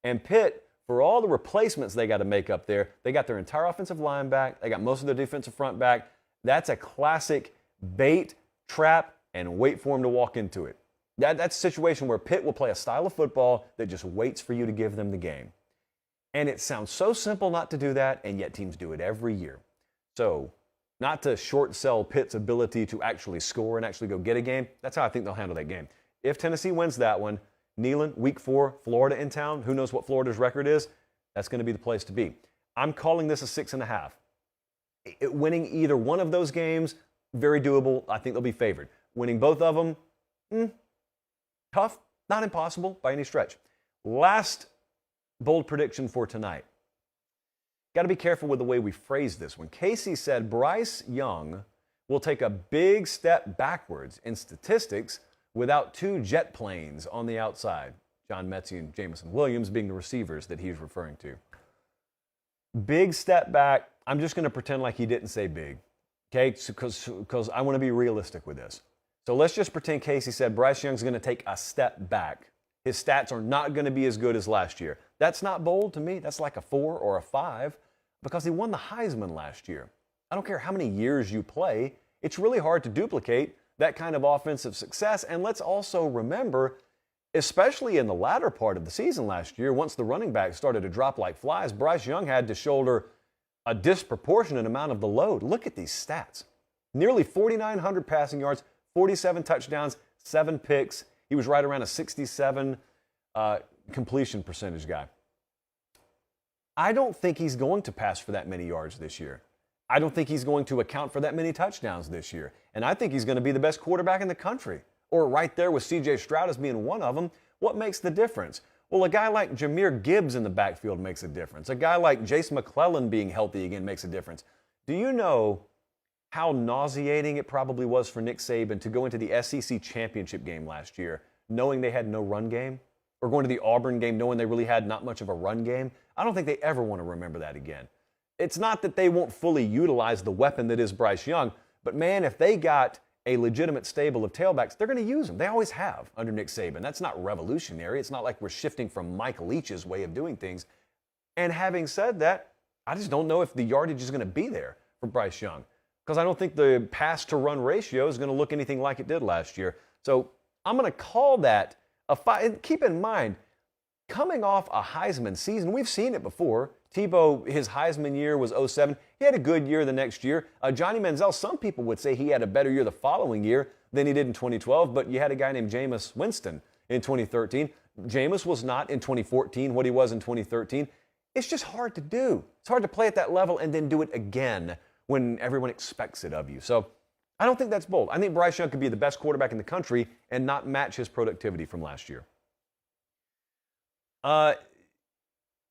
And Pitt, for all the replacements they got to make up there, they got their entire offensive line back, they got most of their defensive front back. That's a classic bait, trap, and wait for them to walk into it. That's a situation where Pitt will play a style of football that just waits for you to give them the game. And it sounds so simple not to do that, and yet teams do it every year. So, not to short sell Pitt's ability to actually score and actually go get a game, that's how I think they'll handle that game. If Tennessee wins that one, Neyland, week 4, Florida in town, who knows what Florida's record is, that's going to be the place to be. I'm calling this a 6.5. Winning either one of those games, very doable. I think they'll be favored. Winning both of them, tough, not impossible by any stretch. Last bold prediction for tonight. Got to be careful with the way we phrase this. When Casey said Bryce Young will take a big step backwards in statistics without 2 jet planes on the outside, John Metsy and Jamison Williams being the receivers that he's referring to. Big step back. I'm just going to pretend like he didn't say big, okay, because I want to be realistic with this. So let's just pretend Casey said Bryce Young's going to take a step back. His stats are not going to be as good as last year. That's not bold to me. That's like a 4 or a 5 because he won the Heisman last year. I don't care how many years you play. It's really hard to duplicate that kind of offensive success. And let's also remember, especially in the latter part of the season last year, once the running backs started to drop like flies, Bryce Young had to shoulder a disproportionate amount of the load. Look at these stats. Nearly 4,900 passing yards, 47 touchdowns, 7 picks. He was right around a 67 completion percentage guy. I don't think he's going to pass for that many yards this year. I don't think he's going to account for that many touchdowns this year. And I think he's going to be the best quarterback in the country, or right there with C.J. Stroud as being one of them. What makes the difference? Well, a guy like Jahmyr Gibbs in the backfield makes a difference. A guy like Jace McClellan being healthy again makes a difference. Do you know how nauseating it probably was for Nick Saban to go into the SEC championship game last year knowing they had no run game, or going to the Auburn game knowing they really had not much of a run game? I don't think they ever want to remember that again. It's not that they won't fully utilize the weapon that is Bryce Young, but man, if they got a legitimate stable of tailbacks, they're going to use them. They always have under Nick Saban. That's not revolutionary. It's not like we're shifting from Mike Leach's way of doing things. And having said that, I just don't know if the yardage is going to be there for Bryce Young, because I don't think the pass-to-run ratio is going to look anything like it did last year. So I'm going to call that a 5. Keep in mind, coming off a Heisman season, we've seen it before. Tebow, his Heisman year was 2007. He had a good year the next year. Johnny Manziel, some people would say he had a better year the following year than he did in 2012, but you had a guy named Jameis Winston in 2013. Jameis was not in 2014 what he was in 2013. It's just hard to do. It's hard to play at that level and then do it again when everyone expects it of you. So I don't think that's bold. I think Bryce Young could be the best quarterback in the country and not match his productivity from last year.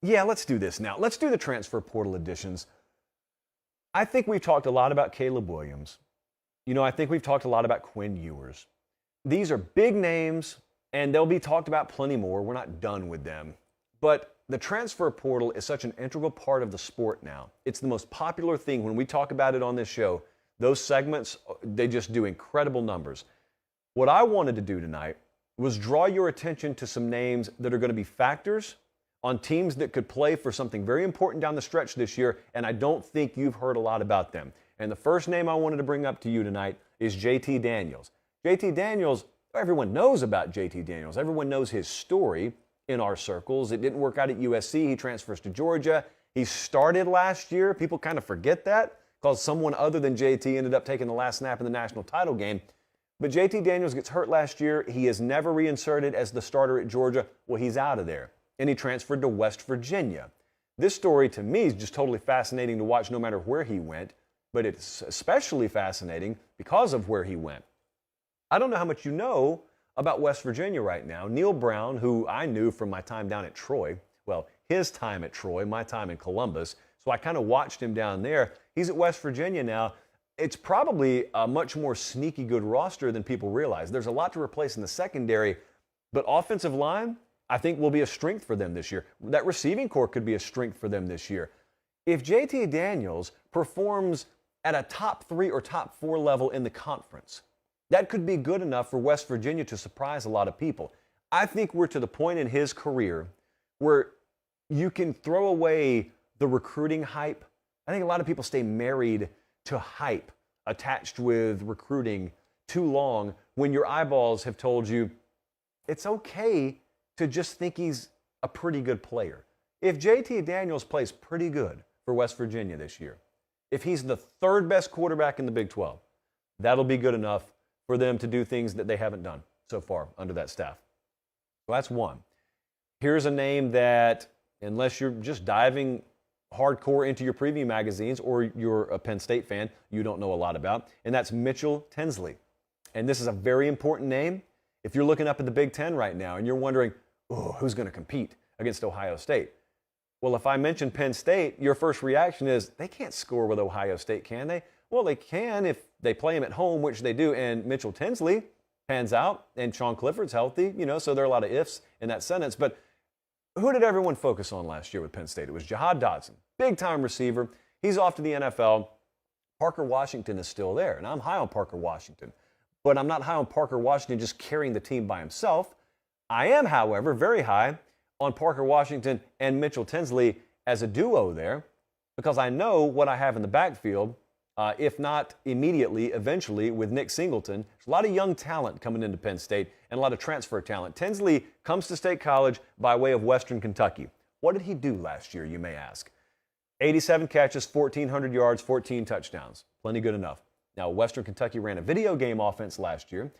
Yeah, let's do this now. Let's do the transfer portal additions. I think we've talked a lot about Caleb Williams. I think we've talked a lot about Quinn Ewers. These are big names, and they'll be talked about plenty more. We're not done with them. But the transfer portal is such an integral part of the sport now. It's the most popular thing. When we talk about it on this show, those segments, they just do incredible numbers. What I wanted to do tonight was draw your attention to some names that are going to be factors on teams that could play for something very important down the stretch this year, and I don't think you've heard a lot about them. And the first name I wanted to bring up to you tonight is JT Daniels. JT Daniels, Everyone knows about JT Daniels. Everyone knows his story in our circles. It didn't work out at USC. He transfers to Georgia. He started last year. People kind of forget that because someone other than JT ended up taking the last snap in the national title game. But JT Daniels gets hurt last year. He is never reinserted as the starter at Georgia. Well, he's out of there. And he transferred to West Virginia. This story, to me, is just totally fascinating to watch no matter where he went. But it's especially fascinating because of where he went. I don't know how much you know about West Virginia right now. Neil Brown, who I knew from my time down at Troy, well, his time at Troy, my time in Columbus, so I kind of watched him down there. He's at West Virginia now. It's probably a much more sneaky good roster than people realize. There's a lot to replace in the secondary, but offensive line, I think, will be a strength for them this year. That receiving core could be a strength for them this year. If JT Daniels performs at a top 3 or top 4 level in the conference, that could be good enough for West Virginia to surprise a lot of people. I think we're to the point in his career where you can throw away the recruiting hype. I think a lot of people stay married to hype attached with recruiting too long when your eyeballs have told you it's okay to just think he's a pretty good player. If JT Daniels plays pretty good for West Virginia this year, if he's the 3rd best quarterback in the Big 12, that'll be good enough for them to do things that they haven't done so far under that staff. So that's one. Here's a name that, unless you're just diving hardcore into your preview magazines or you're a Penn State fan, you don't know a lot about, and that's Mitchell Tinsley. And this is a very important name. If you're looking up at the Big Ten right now and you're wondering, oh, who's going to compete against Ohio State? Well, if I mention Penn State, your first reaction is, they can't score with Ohio State, can they? Well, they can if they play him at home, which they do, and Mitchell Tinsley pans out, and Sean Clifford's healthy, so there are a lot of ifs in that sentence. But who did everyone focus on last year with Penn State? It was Jahad Dotson, big-time receiver. He's off to the NFL. Parker Washington is still there, and I'm high on Parker Washington. But I'm not high on Parker Washington just carrying the team by himself. I am, however, very high on Parker Washington and Mitchell Tinsley as a duo there, because I know what I have in the backfield. If not immediately, eventually with Nick Singleton. There's a lot of young talent coming into Penn State and a lot of transfer talent. Tinsley comes to State College by way of Western Kentucky. What did he do last year, you may ask? 87 catches, 1,400 yards, 14 touchdowns. Plenty good enough. Now, Western Kentucky ran a video game offense last year,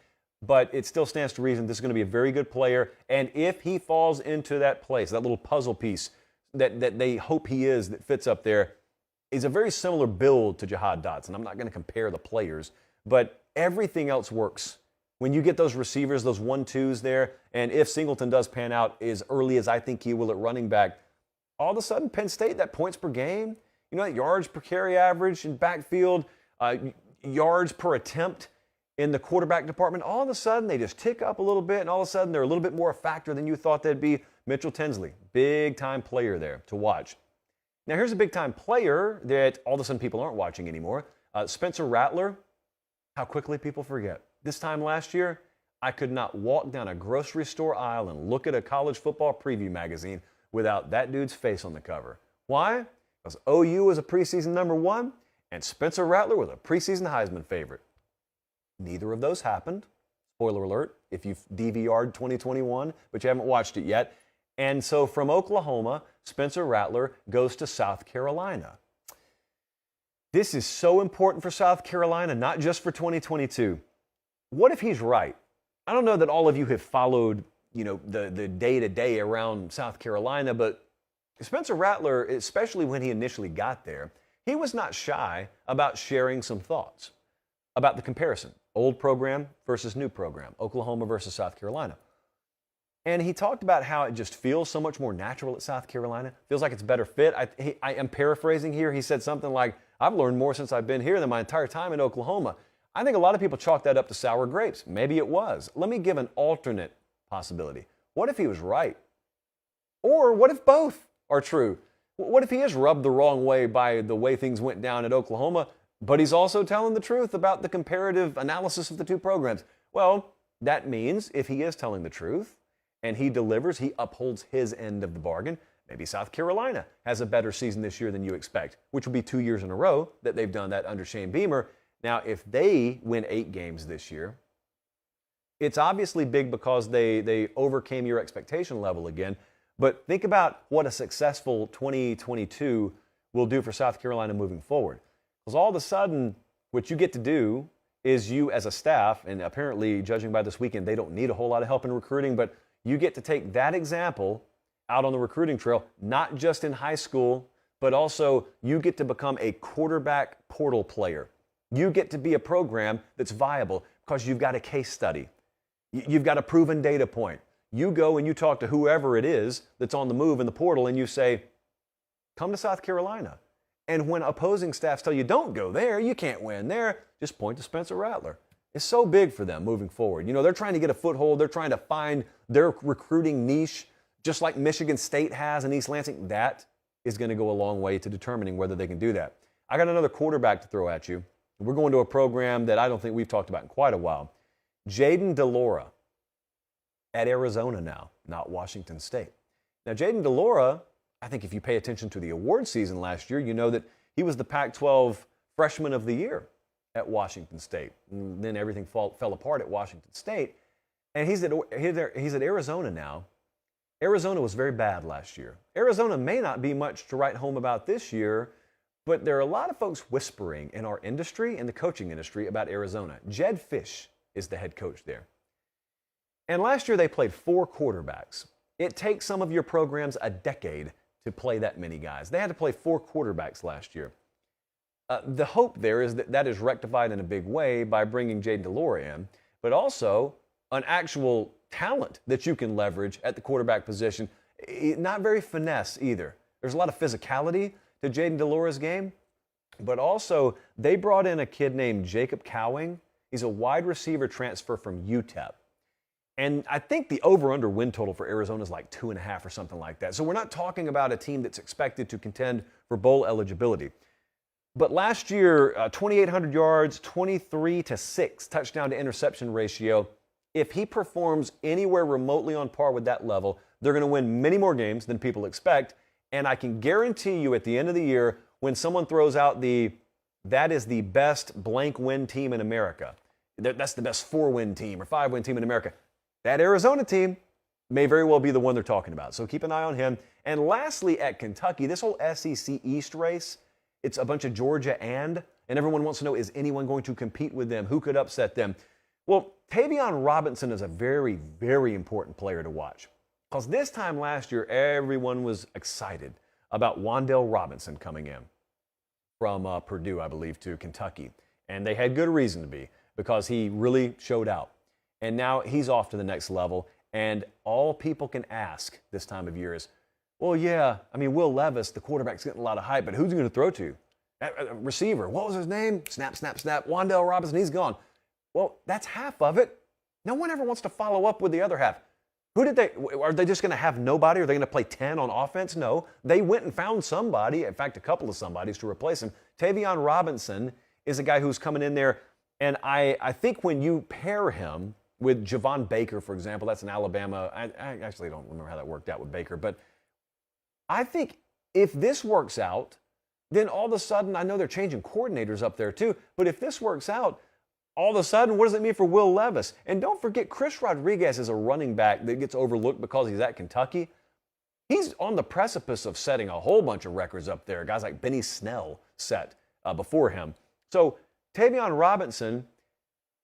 but it still stands to reason this is going to be a very good player. And if he falls into that place, that little puzzle piece that they hope he is that fits up there, is a very similar build to Jahad Dotson. I'm not going to compare the players, but everything else works. When you get those receivers, those 1-2s there, and if Singleton does pan out as early as I think he will at running back, all of a sudden Penn State, that points per game, that yards per carry average in backfield, yards per attempt in the quarterback department, all of a sudden they just tick up a little bit, and all of a sudden they're a little bit more a factor than you thought they'd be. Mitchell Tinsley, big-time player there to watch. Now, here's a big-time player that all of a sudden people aren't watching anymore. Spencer Rattler. How quickly people forget. This time last year, I could not walk down a grocery store aisle and look at a college football preview magazine without that dude's face on the cover. Why? Because OU was a preseason #1, and Spencer Rattler was a preseason Heisman favorite. Neither of those happened. Spoiler alert, if you've DVR'd 2021, but you haven't watched it yet. And so from Oklahoma, Spencer Rattler goes to South Carolina. This is so important for South Carolina, not just for 2022. What if he's right? I don't know that all of you have followed, the day-to-day around South Carolina, but Spencer Rattler, especially when he initially got there, he was not shy about sharing some thoughts about the comparison. Old program versus new program. Oklahoma versus South Carolina. And he talked about how it just feels so much more natural at South Carolina. Feels like it's a better fit. I am paraphrasing here. He said something like, I've learned more since I've been here than my entire time in Oklahoma. I think a lot of people chalk that up to sour grapes. Maybe it was. Let me give an alternate possibility. What if he was right? Or what if both are true? What if he is rubbed the wrong way by the way things went down at Oklahoma, but he's also telling the truth about the comparative analysis of the two programs? Well, that means if he is telling the truth, and he delivers, he upholds his end of the bargain, maybe South Carolina has a better season this year than you expect, which will be 2 years in a row that they've done that under Shane Beamer. Now, if they win 8 games this year, It's obviously big because they overcame your expectation level again. But think about what a successful 2022 will do for South Carolina moving forward. Because all of a sudden, what you get to do is you as a staff, and apparently, judging by this weekend, they don't need a whole lot of help in recruiting, but you get to take that example out on the recruiting trail, not just in high school, but also you get to become a quarterback portal player. You get to be a program that's viable because you've got a case study. You've got a proven data point. You go and you talk to whoever it is that's on the move in the portal and you say, come to South Carolina. And when opposing staffs tell you, don't go there, you can't win there, just point to Spencer Rattler. It's so big for them moving forward. You know, they're trying to get a foothold. They're trying to find their recruiting niche, just like Michigan State has in East Lansing. That is going to go a long way to determining whether they can do that. I got another quarterback to throw at you. We're going to a program that I don't think we've talked about in quite a while. Jayden de Laura at Arizona now, not Washington State. Now, Jayden de Laura, I think if you pay attention to the award season last year, you know that he was the Pac-12 Freshman of the Year at Washington State. And then everything fell apart at Washington State. And he's at Arizona now. Arizona was very bad last year. Arizona may not be much to write home about this year, but there are a lot of folks whispering in our industry, in the coaching industry, about Arizona. Jed Fish is the head coach there. And last year they played 4 quarterbacks. It takes some of your programs a decade to play that many guys. They had to play 4 quarterbacks last year. The hope there is that is rectified in a big way by bringing Jayden de Laura in, but also an actual talent that you can leverage at the quarterback position. Not very finesse either. There's a lot of physicality to Jayden de Laura's game, but also they brought in a kid named Jacob Cowing. He's a wide receiver transfer from UTEP. And I think the over-under win total for Arizona is like 2.5 or something like that. So we're not talking about a team that's expected to contend for bowl eligibility. But last year, 2,800 yards, 23-6 touchdown to interception ratio. If he performs anywhere remotely on par with that level, they're going to win many more games than people expect. And I can guarantee you at the end of the year, when someone throws out that is the best blank win team in America, that's the best 4-win team or 5-win team in America, that Arizona team may very well be the one they're talking about. So keep an eye on him. And lastly, at Kentucky, this whole SEC East race, it's a bunch of Georgia and everyone wants to know, is anyone going to compete with them? Who could upset them? Well, Tavion Robinson is a very, very important player to watch. Because this time last year, everyone was excited about Wan'Dale Robinson coming in from Purdue, I believe, to Kentucky. And they had good reason to be, because he really showed out. And now he's off to the next level. And all people can ask this time of year is, well, yeah, I mean, Will Levis, the quarterback's getting a lot of hype, but who's he going to throw to? Receiver, what was his name? Snap, snap, snap. Wan'Dale Robinson, he's gone. Well, that's half of it. No one ever wants to follow up with the other half. Are they just going to have nobody? Are they going to play 10 on offense? No. They went and found somebody, in fact, a couple of somebodies to replace him. Tavion Robinson is a guy who's coming in there, and I think when you pair him with Javon Baker, for example, that's in Alabama. I actually don't remember how that worked out with Baker, but I think if this works out, then all of a sudden, I know they're changing coordinators up there too, but if this works out, all of a sudden, what does it mean for Will Levis? And don't forget, Chris Rodriguez is a running back that gets overlooked because he's at Kentucky. He's on the precipice of setting a whole bunch of records up there. Guys like Benny Snell set before him. So Tavion Robinson,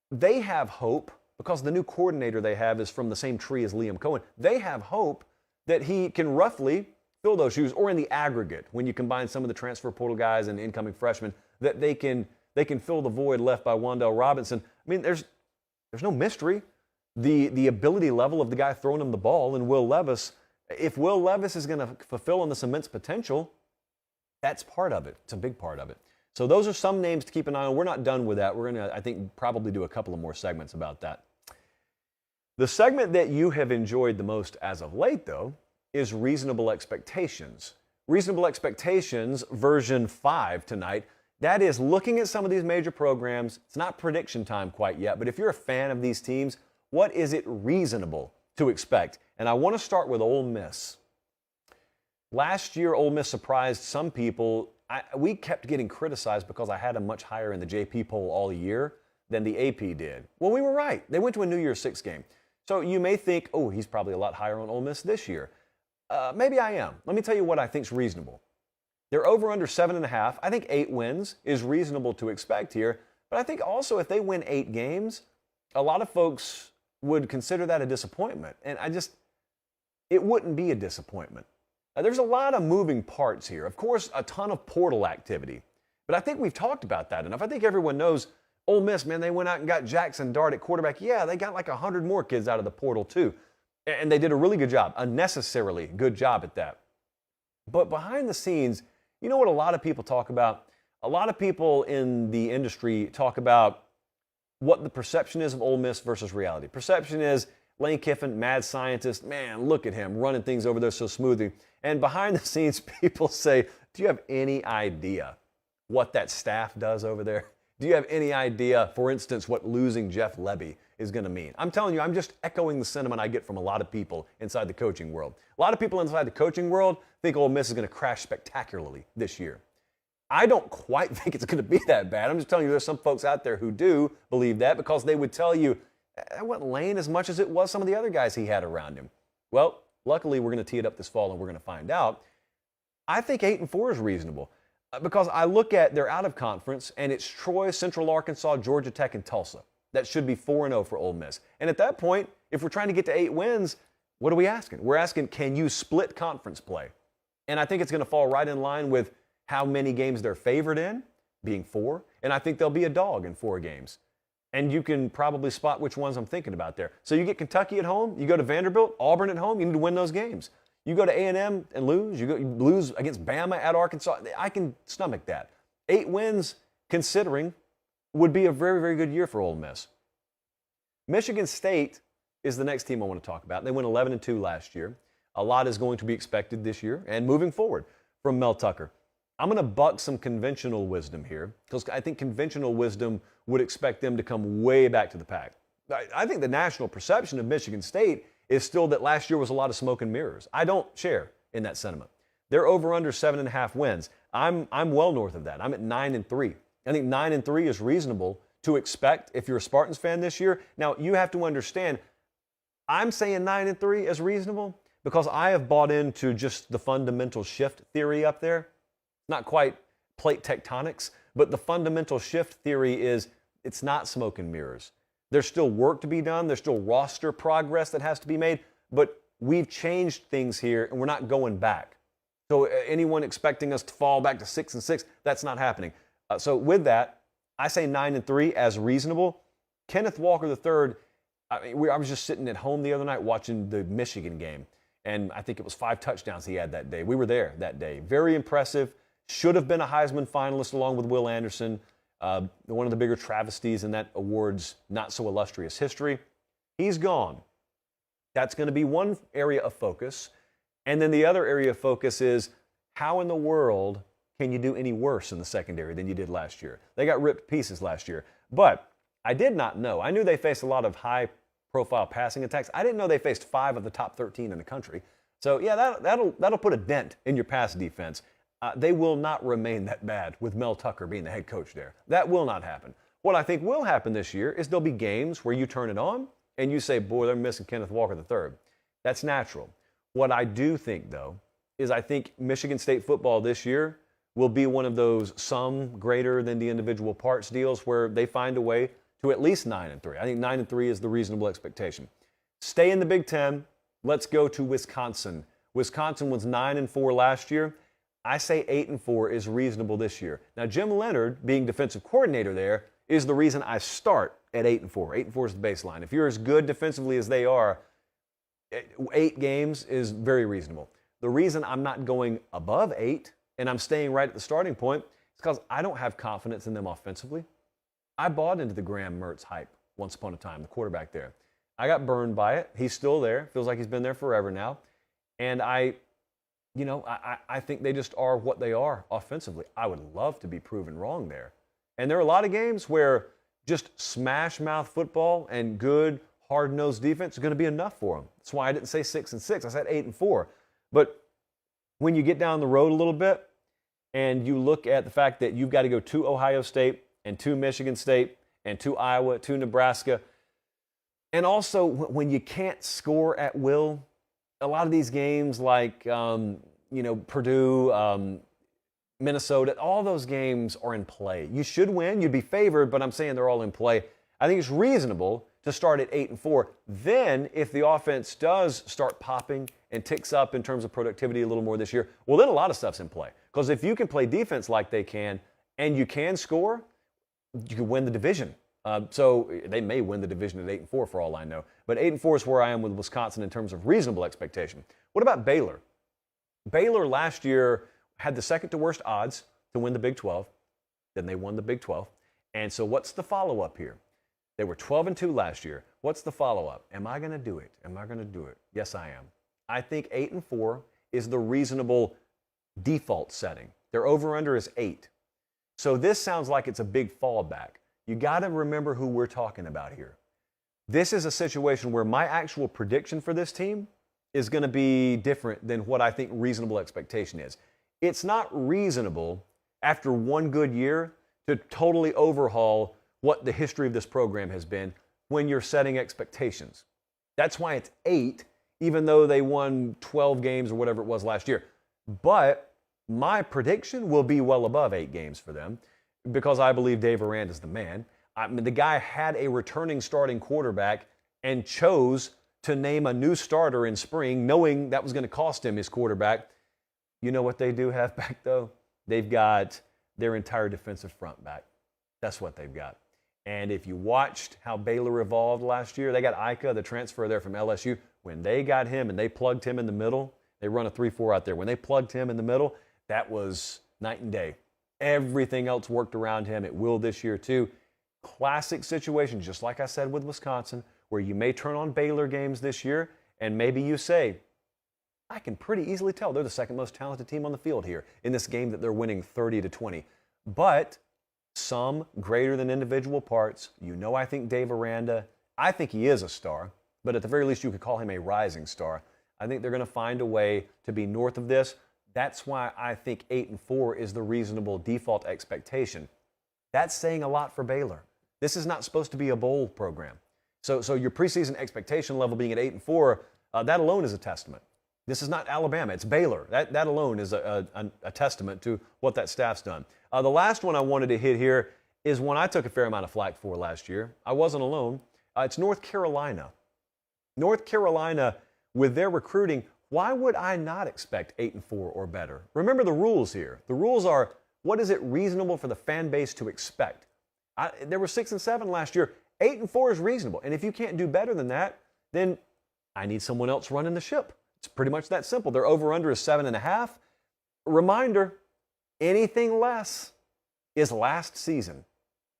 they have hope because the new coordinator they have is from the same tree as Liam Cohen. They have hope that he can roughly fill those shoes, or in the aggregate, when you combine some of the transfer portal guys and incoming freshmen, that they can fill the void left by Wan'Dale Robinson. I mean, there's no mystery. The ability level of the guy throwing him the ball and Will Levis, if Will Levis is going to fulfill on this immense potential, that's part of it. It's a big part of it. So those are some names to keep an eye on. We're not done with that. We're going to, I think, probably do a couple of more segments about that. The segment that you have enjoyed the most as of late, though, is Reasonable Expectations. Reasonable Expectations version 5 tonight. That is looking at some of these major programs. It's not prediction time quite yet, but if you're a fan of these teams, what is it reasonable to expect? And I want to start with Ole Miss. Last year, Ole Miss surprised some people. We kept getting criticized because I had them much higher in the JP poll all year. than the AP did. Well, we were right. They went to a New Year's Six game. So you may think, oh, he's probably a lot higher on Ole Miss this year. Maybe I am. Let me tell you what I think is reasonable. They're over under 7.5. I think 8 wins is reasonable to expect here. But I think also if they win 8 games, a lot of folks would consider that a disappointment. And it wouldn't be a disappointment. There's a lot of moving parts here. Of course, a ton of portal activity. But I think we've talked about that enough. I think everyone knows Ole Miss, man, they went out and got Jackson Dart at quarterback. Yeah, they got like 100 more kids out of the portal too. And they did a really good job, unnecessarily good job at that. But behind the scenes, you know what a lot of people talk about? A lot of people in the industry talk about what the perception is of Ole Miss versus reality. Perception is Lane Kiffin, mad scientist, man, look at him running things over there so smoothly. And behind the scenes, people say, do you have any idea what that staff does over there? Do you have any idea, for instance, what losing Jeff Lebby is going to mean? I'm telling you, I'm just echoing the sentiment I get from a lot of people inside the coaching world. A lot of people inside the coaching world think Ole Miss is going to crash spectacularly this year. I don't quite think it's going to be that bad. I'm just telling you, there's some folks out there who do believe that because they would tell you, that wasn't Lane as much as it was some of the other guys he had around him. Well, luckily, we're going to tee it up this fall and we're going to find out. I think 8-4 is reasonable because I look at their out of conference and it's Troy, Central Arkansas, Georgia Tech, and Tulsa. That should be 4-0 for Ole Miss. And at that point, if we're trying to get to 8 wins, what are we asking? We're asking, can you split conference play? And I think it's going to fall right in line with how many games they're favored in, being 4. And I think they'll be a dog in 4 games. And you can probably spot which ones I'm thinking about there. So you get Kentucky at home, you go to Vanderbilt, Auburn at home, you need to win those games. You go to A&M and lose, you lose against Bama at Arkansas. I can stomach that. 8 wins, considering, would be a very, very good year for Ole Miss. Michigan State is the next team I want to talk about. They went 11-2 last year. A lot is going to be expected this year and moving forward from Mel Tucker. I'm going to buck some conventional wisdom here because I think conventional wisdom would expect them to come way back to the pack. I think the national perception of Michigan State is still that last year was a lot of smoke and mirrors. I don't share in that sentiment. They're over under 7.5 wins. I'm well north of that. I'm at 9-3. I think 9-3 is reasonable to expect if you're a Spartans fan this year. Now, you have to understand, I'm saying 9-3 is reasonable because I have bought into just the fundamental shift theory up there. Not quite plate tectonics, but the fundamental shift theory is it's not smoke and mirrors. There's still work to be done. There's still roster progress that has to be made, but we've changed things here and we're not going back. So anyone expecting us to fall back to 6-6, that's not happening. So with that, I say 9-3 as reasonable. Kenneth Walker III, I was just sitting at home the other night watching the Michigan game, and I think it was 5 touchdowns he had that day. We were there that day. Very impressive. Should have been a Heisman finalist along with Will Anderson, one of the bigger travesties in that award's not-so-illustrious history. He's gone. That's going to be one area of focus. And then the other area of focus is how in the world can you do any worse in the secondary than you did last year? They got ripped to pieces last year. But I did not know. I knew they faced a lot of high-profile passing attacks. I didn't know they faced 5 of the top 13 in the country. So, yeah, that'll put a dent in your pass defense. They will not remain that bad with Mel Tucker being the head coach there. That will not happen. What I think will happen this year is there'll be games where you turn it on and you say, boy, they're missing Kenneth Walker III. That's natural. What I do think, though, is I think Michigan State football this year will be one of those sum greater than the individual parts deals where they find a way to at least 9-3. I think 9-3 is the reasonable expectation. Stay in the Big Ten. Let's go to Wisconsin. Wisconsin was 9-4 last year. I say 8-4 is reasonable this year. Now, Jim Leonhard, being defensive coordinator there, is the reason I start at 8-4. 8-4 is the baseline. If you're as good defensively as they are, 8 games is very reasonable. The reason I'm not going above 8 and I'm staying right at the starting point is because I don't have confidence in them offensively. I bought into the Graham Mertz hype once upon a time, the quarterback there. I got burned by it. He's still there. Feels like he's been there forever now. And I think they just are what they are offensively. I would love to be proven wrong there. And there are a lot of games where just smash-mouth football and good, hard-nosed defense is going to be enough for them. That's why I didn't say 6-6. I said 8-4. But when you get down the road a little bit and you look at the fact that you've got to go to Ohio State and to Michigan State and to Iowa, to Nebraska. And also, when you can't score at will, a lot of these games like, Purdue, Minnesota, all those games are in play. You should win. You'd be favored, but I'm saying they're all in play. I think it's reasonable to start at 8-4. Then, if the offense does start popping and ticks up in terms of productivity a little more this year, well, then a lot of stuff's in play. Because if you can play defense like they can and you can score, you can win the division. So they may win the division at 8-4 for all I know. But 8-4 is where I am with Wisconsin in terms of reasonable expectation. What about Baylor? Baylor last year had the second to worst odds to win the Big 12. Then they won the Big 12. And so what's the follow-up here? They were 12-2 last year. What's the follow-up? Am I going to do it? Am I going to do it? Yes, I am. I think 8-4 is the reasonable default setting. Their over-under is 8. So this sounds like it's a big fallback. You got to remember who we're talking about here. This is a situation where my actual prediction for this team is going to be different than what I think reasonable expectation is. It's not reasonable after one good year to totally overhaul what the history of this program has been when you're setting expectations. That's why it's 8, even though they won 12 games or whatever it was last year. But my prediction will be well above 8 games for them because I believe Dave Aranda's the man. I mean, the guy had a returning starting quarterback and chose to name a new starter in spring, knowing that was going to cost him his quarterback. You know what they do have back, though? They've got their entire defensive front back. That's what they've got. And if you watched how Baylor evolved last year, they got Ika, the transfer there from LSU. When they got him and they plugged him in the middle, they run a 3-4 out there. When they plugged him in the middle, that was night and day. Everything else worked around him. It will this year, too. Classic situation, just like I said with Wisconsin, where you may turn on Baylor games this year, and maybe you say, I can pretty easily tell they're the second most talented team on the field here in this game that they're winning 30-20. But some greater than individual parts. You know, I think Dave Aranda, I think he is a star, but at the very least you could call him a rising star. I think they're going to find a way to be north of this. That's why I think 8-4 is the reasonable default expectation. That's saying a lot for Baylor. This is not supposed to be a bowl program. So your preseason expectation level being at 8-4, that alone is a testament. This is not Alabama, it's Baylor. That alone is a testament to what that staff's done. The last one I wanted to hit here is one I took a fair amount of flack for last year. I wasn't alone. It's North Carolina. North Carolina, with their recruiting, why would I not expect 8-4 or better? Remember the rules here. The rules are, what is it reasonable for the fan base to expect? There were 6-7 last year. 8-4 is reasonable. And if you can't do better than that, then I need someone else running the ship. It's pretty much that simple. Their over-under is 7.5. Reminder, anything less is last season.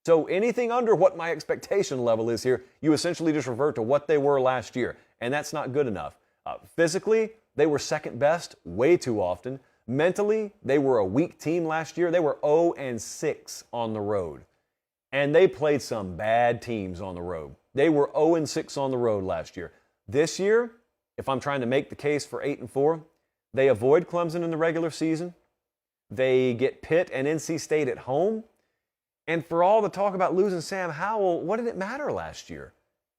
So anything under what my expectation level is here, you essentially just revert to what they were last year. And that's not good enough. Physically, they were second best way too often. Mentally, they were a weak team last year. They were 0-6 on the road. And they played some bad teams on the road. They were 0-6 on the road last year. This year, if I'm trying to make the case for 8-4, they avoid Clemson in the regular season. They get Pitt and NC State at home. And for all the talk about losing Sam Howell, what did it matter last year?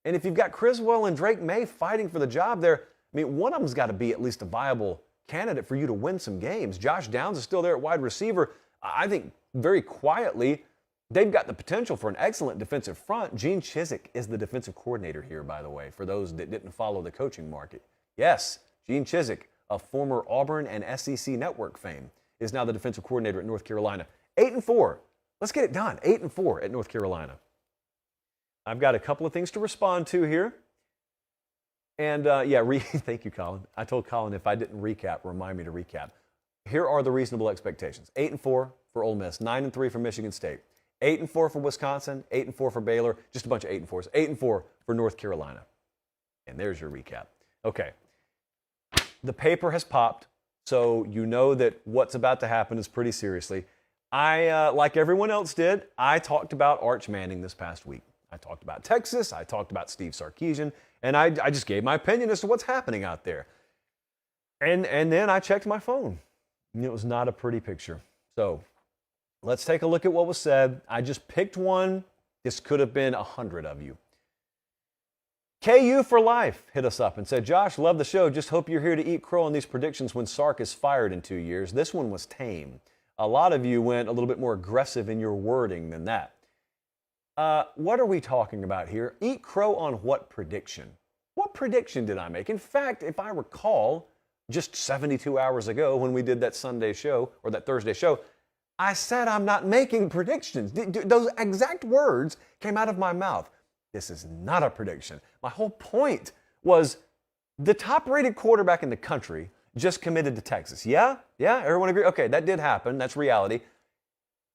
And if you've got Criswell and Drake May fighting for the job there, I mean, one of them's got to be at least a viable candidate for you to win some games. Josh Downs is still there at wide receiver. I think very quietly, they've got the potential for an excellent defensive front. Gene Chizik is the defensive coordinator here, by the way, for those that didn't follow the coaching market. Yes, Gene Chizik, of former Auburn and SEC Network fame, is now the defensive coordinator at North Carolina. 8-4. Let's get it done. 8-4 at North Carolina. I've got a couple of things to respond to here. And thank you, Colin. I told Colin if I didn't recap, remind me to recap. Here are the reasonable expectations. 8-4 for Ole Miss, 9-3 for Michigan State, 8-4 for Wisconsin, 8-4 for Baylor, just a bunch of 8-4s, 8-4 for North Carolina. And there's your recap. Okay. The paper has popped, so you know that what's about to happen is pretty seriously. I, like everyone else did, I talked about Arch Manning this past week. I talked about Texas, I talked about Steve Sarkisian, and I just gave my opinion as to what's happening out there. And then I checked my phone. And it was not a pretty picture. So let's take a look at what was said. I just picked one This could have been 100 of you. KU for Life hit us up and said, Josh, love the show. Just hope you're here to eat crow on these predictions when Sark is fired in 2 years. This one was tame. A lot of you went a little bit more aggressive in your wording than that. What are we talking about here? Eat crow on what prediction? What prediction did I make? In fact, if I recall, just 72 hours ago when we did that Sunday show or that Thursday show, I said I'm not making predictions. Those exact words came out of my mouth. This is not a prediction. My whole point was the top-rated quarterback in the country just committed to Texas. Yeah? Everyone agree? Okay, that did happen. That's reality.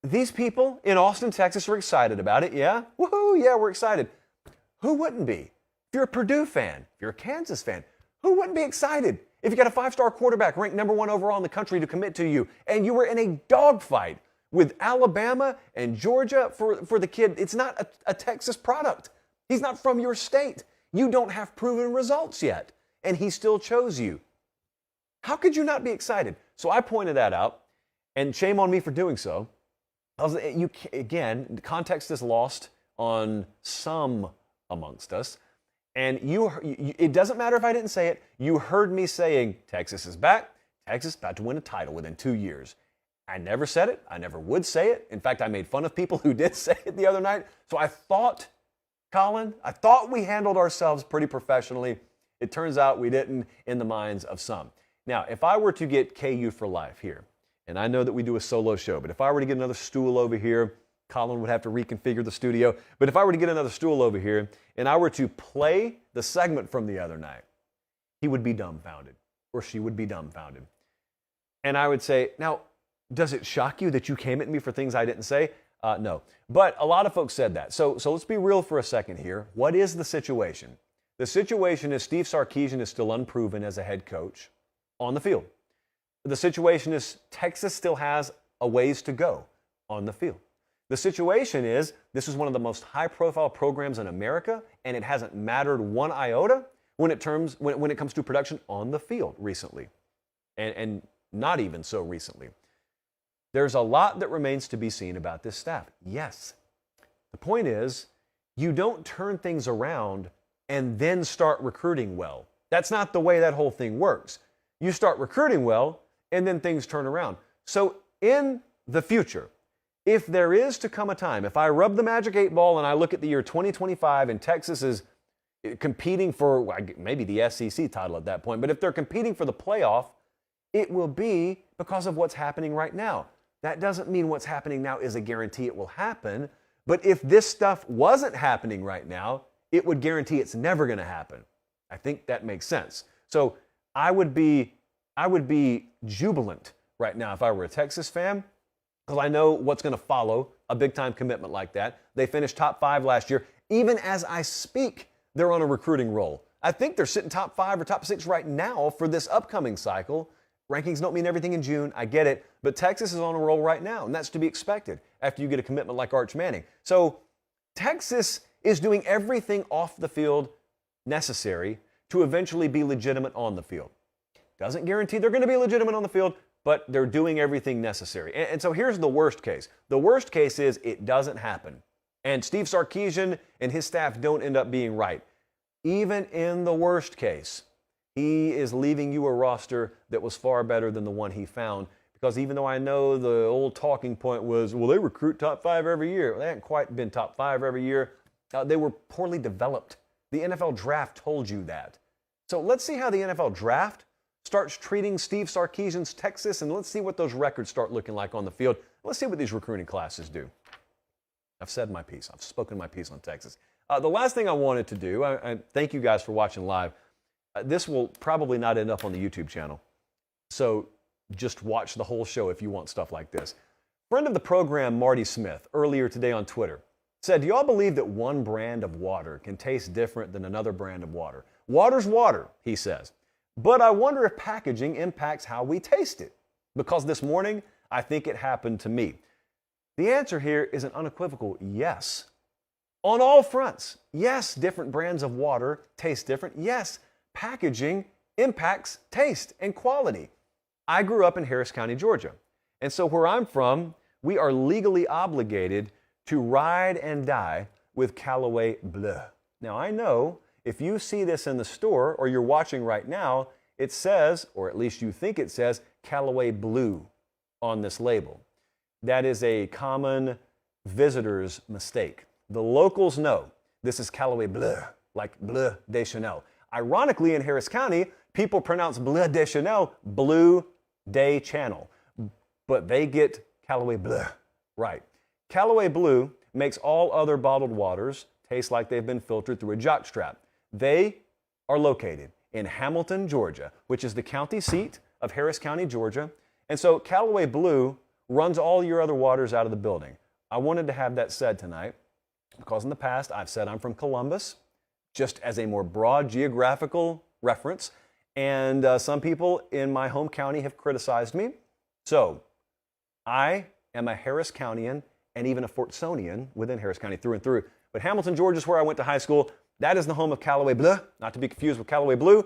These people in Austin, Texas are excited about it. Yeah? Woohoo! Yeah, we're excited. Who wouldn't be? If you're a Purdue fan, if you're a Kansas fan, who wouldn't be excited? If you got a 5-star quarterback ranked number 1 overall in the country to commit to you, and you were in a dogfight with Alabama and Georgia for the kid, it's not a Texas product. He's not from your state. You don't have proven results yet, and he still chose you. How could you not be excited? So I pointed that out, and shame on me for doing so. Again, context is lost on some amongst us. And it doesn't matter if I didn't say it. You heard me saying Texas is back. Texas about to win a title within 2 years. I never said it. I never would say it. In fact, I made fun of people who did say it the other night. So I thought, Colin, we handled ourselves pretty professionally. It turns out we didn't in the minds of some. Now, if I were to get KU for Life here, and I know that we do a solo show, but if I were to get another stool over here, Colin would have to reconfigure the studio. But if I were to get another stool over here and I were to play the segment from the other night, he would be dumbfounded, or she would be dumbfounded. And I would say, now, does it shock you that you came at me for things I didn't say? No. But a lot of folks said that. So let's be real for a second here. What is the situation? The situation is Steve Sarkisian is still unproven as a head coach on the field. The situation is Texas still has a ways to go on the field. The situation is this is one of the most high-profile programs in America, and it hasn't mattered one iota when it comes to production on the field recently, and not even so recently. There's a lot that remains to be seen about this staff. Yes. The point is, you don't turn things around and then start recruiting well. That's not the way that whole thing works. You start recruiting well, and then things turn around. So in the future, if there is to come a time, if I rub the magic 8 ball and I look at the year 2025 and Texas is competing for maybe the SEC title at that point, but if they're competing for the playoff, it will be because of what's happening right now. That doesn't mean what's happening now is a guarantee it will happen, but if this stuff wasn't happening right now, it would guarantee it's never going to happen. I think that makes sense. So I would be jubilant right now if I were a Texas fan, because I know what's going to follow a big-time commitment like that. They finished top 5 last year. Even as I speak, they're on a recruiting roll. I think they're sitting top 5 or top 6 right now for this upcoming cycle. Rankings don't mean everything in June. I get it. But Texas is on a roll right now, and that's to be expected after you get a commitment like Arch Manning. So Texas is doing everything off the field necessary to eventually be legitimate on the field. Doesn't guarantee they're going to be legitimate on the field, but they're doing everything necessary. And so here's the worst case. The worst case is it doesn't happen. And Steve Sarkisian and his staff don't end up being right. Even in the worst case, he is leaving you a roster that was far better than the one he found. Because even though I know the old talking point was, well, they recruit top 5 every year. Well, they haven't quite been top 5 every year. They were poorly developed. The NFL draft told you that. So let's see how the NFL draft starts treating Steve Sarkisian's Texas, and let's see what those records start looking like on the field. Let's see what these recruiting classes do. I've said my piece. I've spoken my piece on Texas. The last thing I wanted to do, I thank you guys for watching live. This will probably not end up on the YouTube channel, so just watch the whole show if you want stuff like this. Friend of the program, Marty Smith, earlier today on Twitter, said, do y'all believe that one brand of water can taste different than another brand of water? Water's water, he says. But I wonder if packaging impacts how we taste it. Because this morning, I think it happened to me. The answer here is an unequivocal yes. On all fronts, yes, different brands of water taste different. Yes, packaging impacts taste and quality. I grew up in Harris County, Georgia. And so where I'm from, we are legally obligated to ride and die with Callaway Bleu. Now I know if you see this in the store or you're watching right now, it says, or at least you think it says, Callaway Blue on this label. That is a common visitor's mistake. The locals know this is Callaway Bleu, like Bleu de Chanel. Ironically, in Harris County, people pronounce Bleu de Chanel Blue de Channel, but they get Callaway Bleu right. Callaway Blue makes all other bottled waters taste like they've been filtered through a jockstrap. They are located in Hamilton, Georgia, which is the county seat of Harris County, Georgia. And so Callaway Blue runs all your other waters out of the building. I wanted to have that said tonight because in the past I've said I'm from Columbus, just as a more broad geographical reference. And some people in my home county have criticized me. So I am a Harris Countyan and even a Fortsonian within Harris County through and through. But Hamilton, Georgia is where I went to high school. That is the home of Callaway Bleu, not to be confused with Callaway Blue.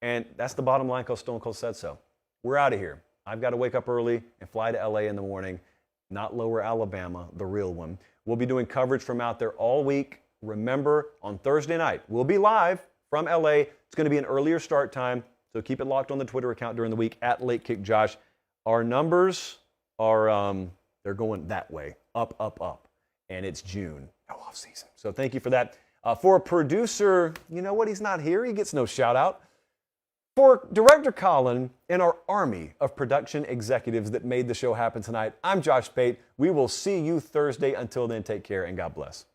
And that's the bottom line because Stone Cold said so. We're out of here. I've got to wake up early and fly to LA in the morning, not Lower Alabama, the real one. We'll be doing coverage from out there all week. Remember, on Thursday night, we'll be live from LA. It's going to be an earlier start time, so keep it locked on the Twitter account during the week at Late Kick Josh. Our numbers are, they're going that way, up, up, up. And it's June, no off season. So thank you for that. For a producer, you know what? He's not here. He gets no shout out. For Director Colin and our army of production executives that made the show happen tonight, I'm Josh Pate. We will see you Thursday. Until then, take care and God bless.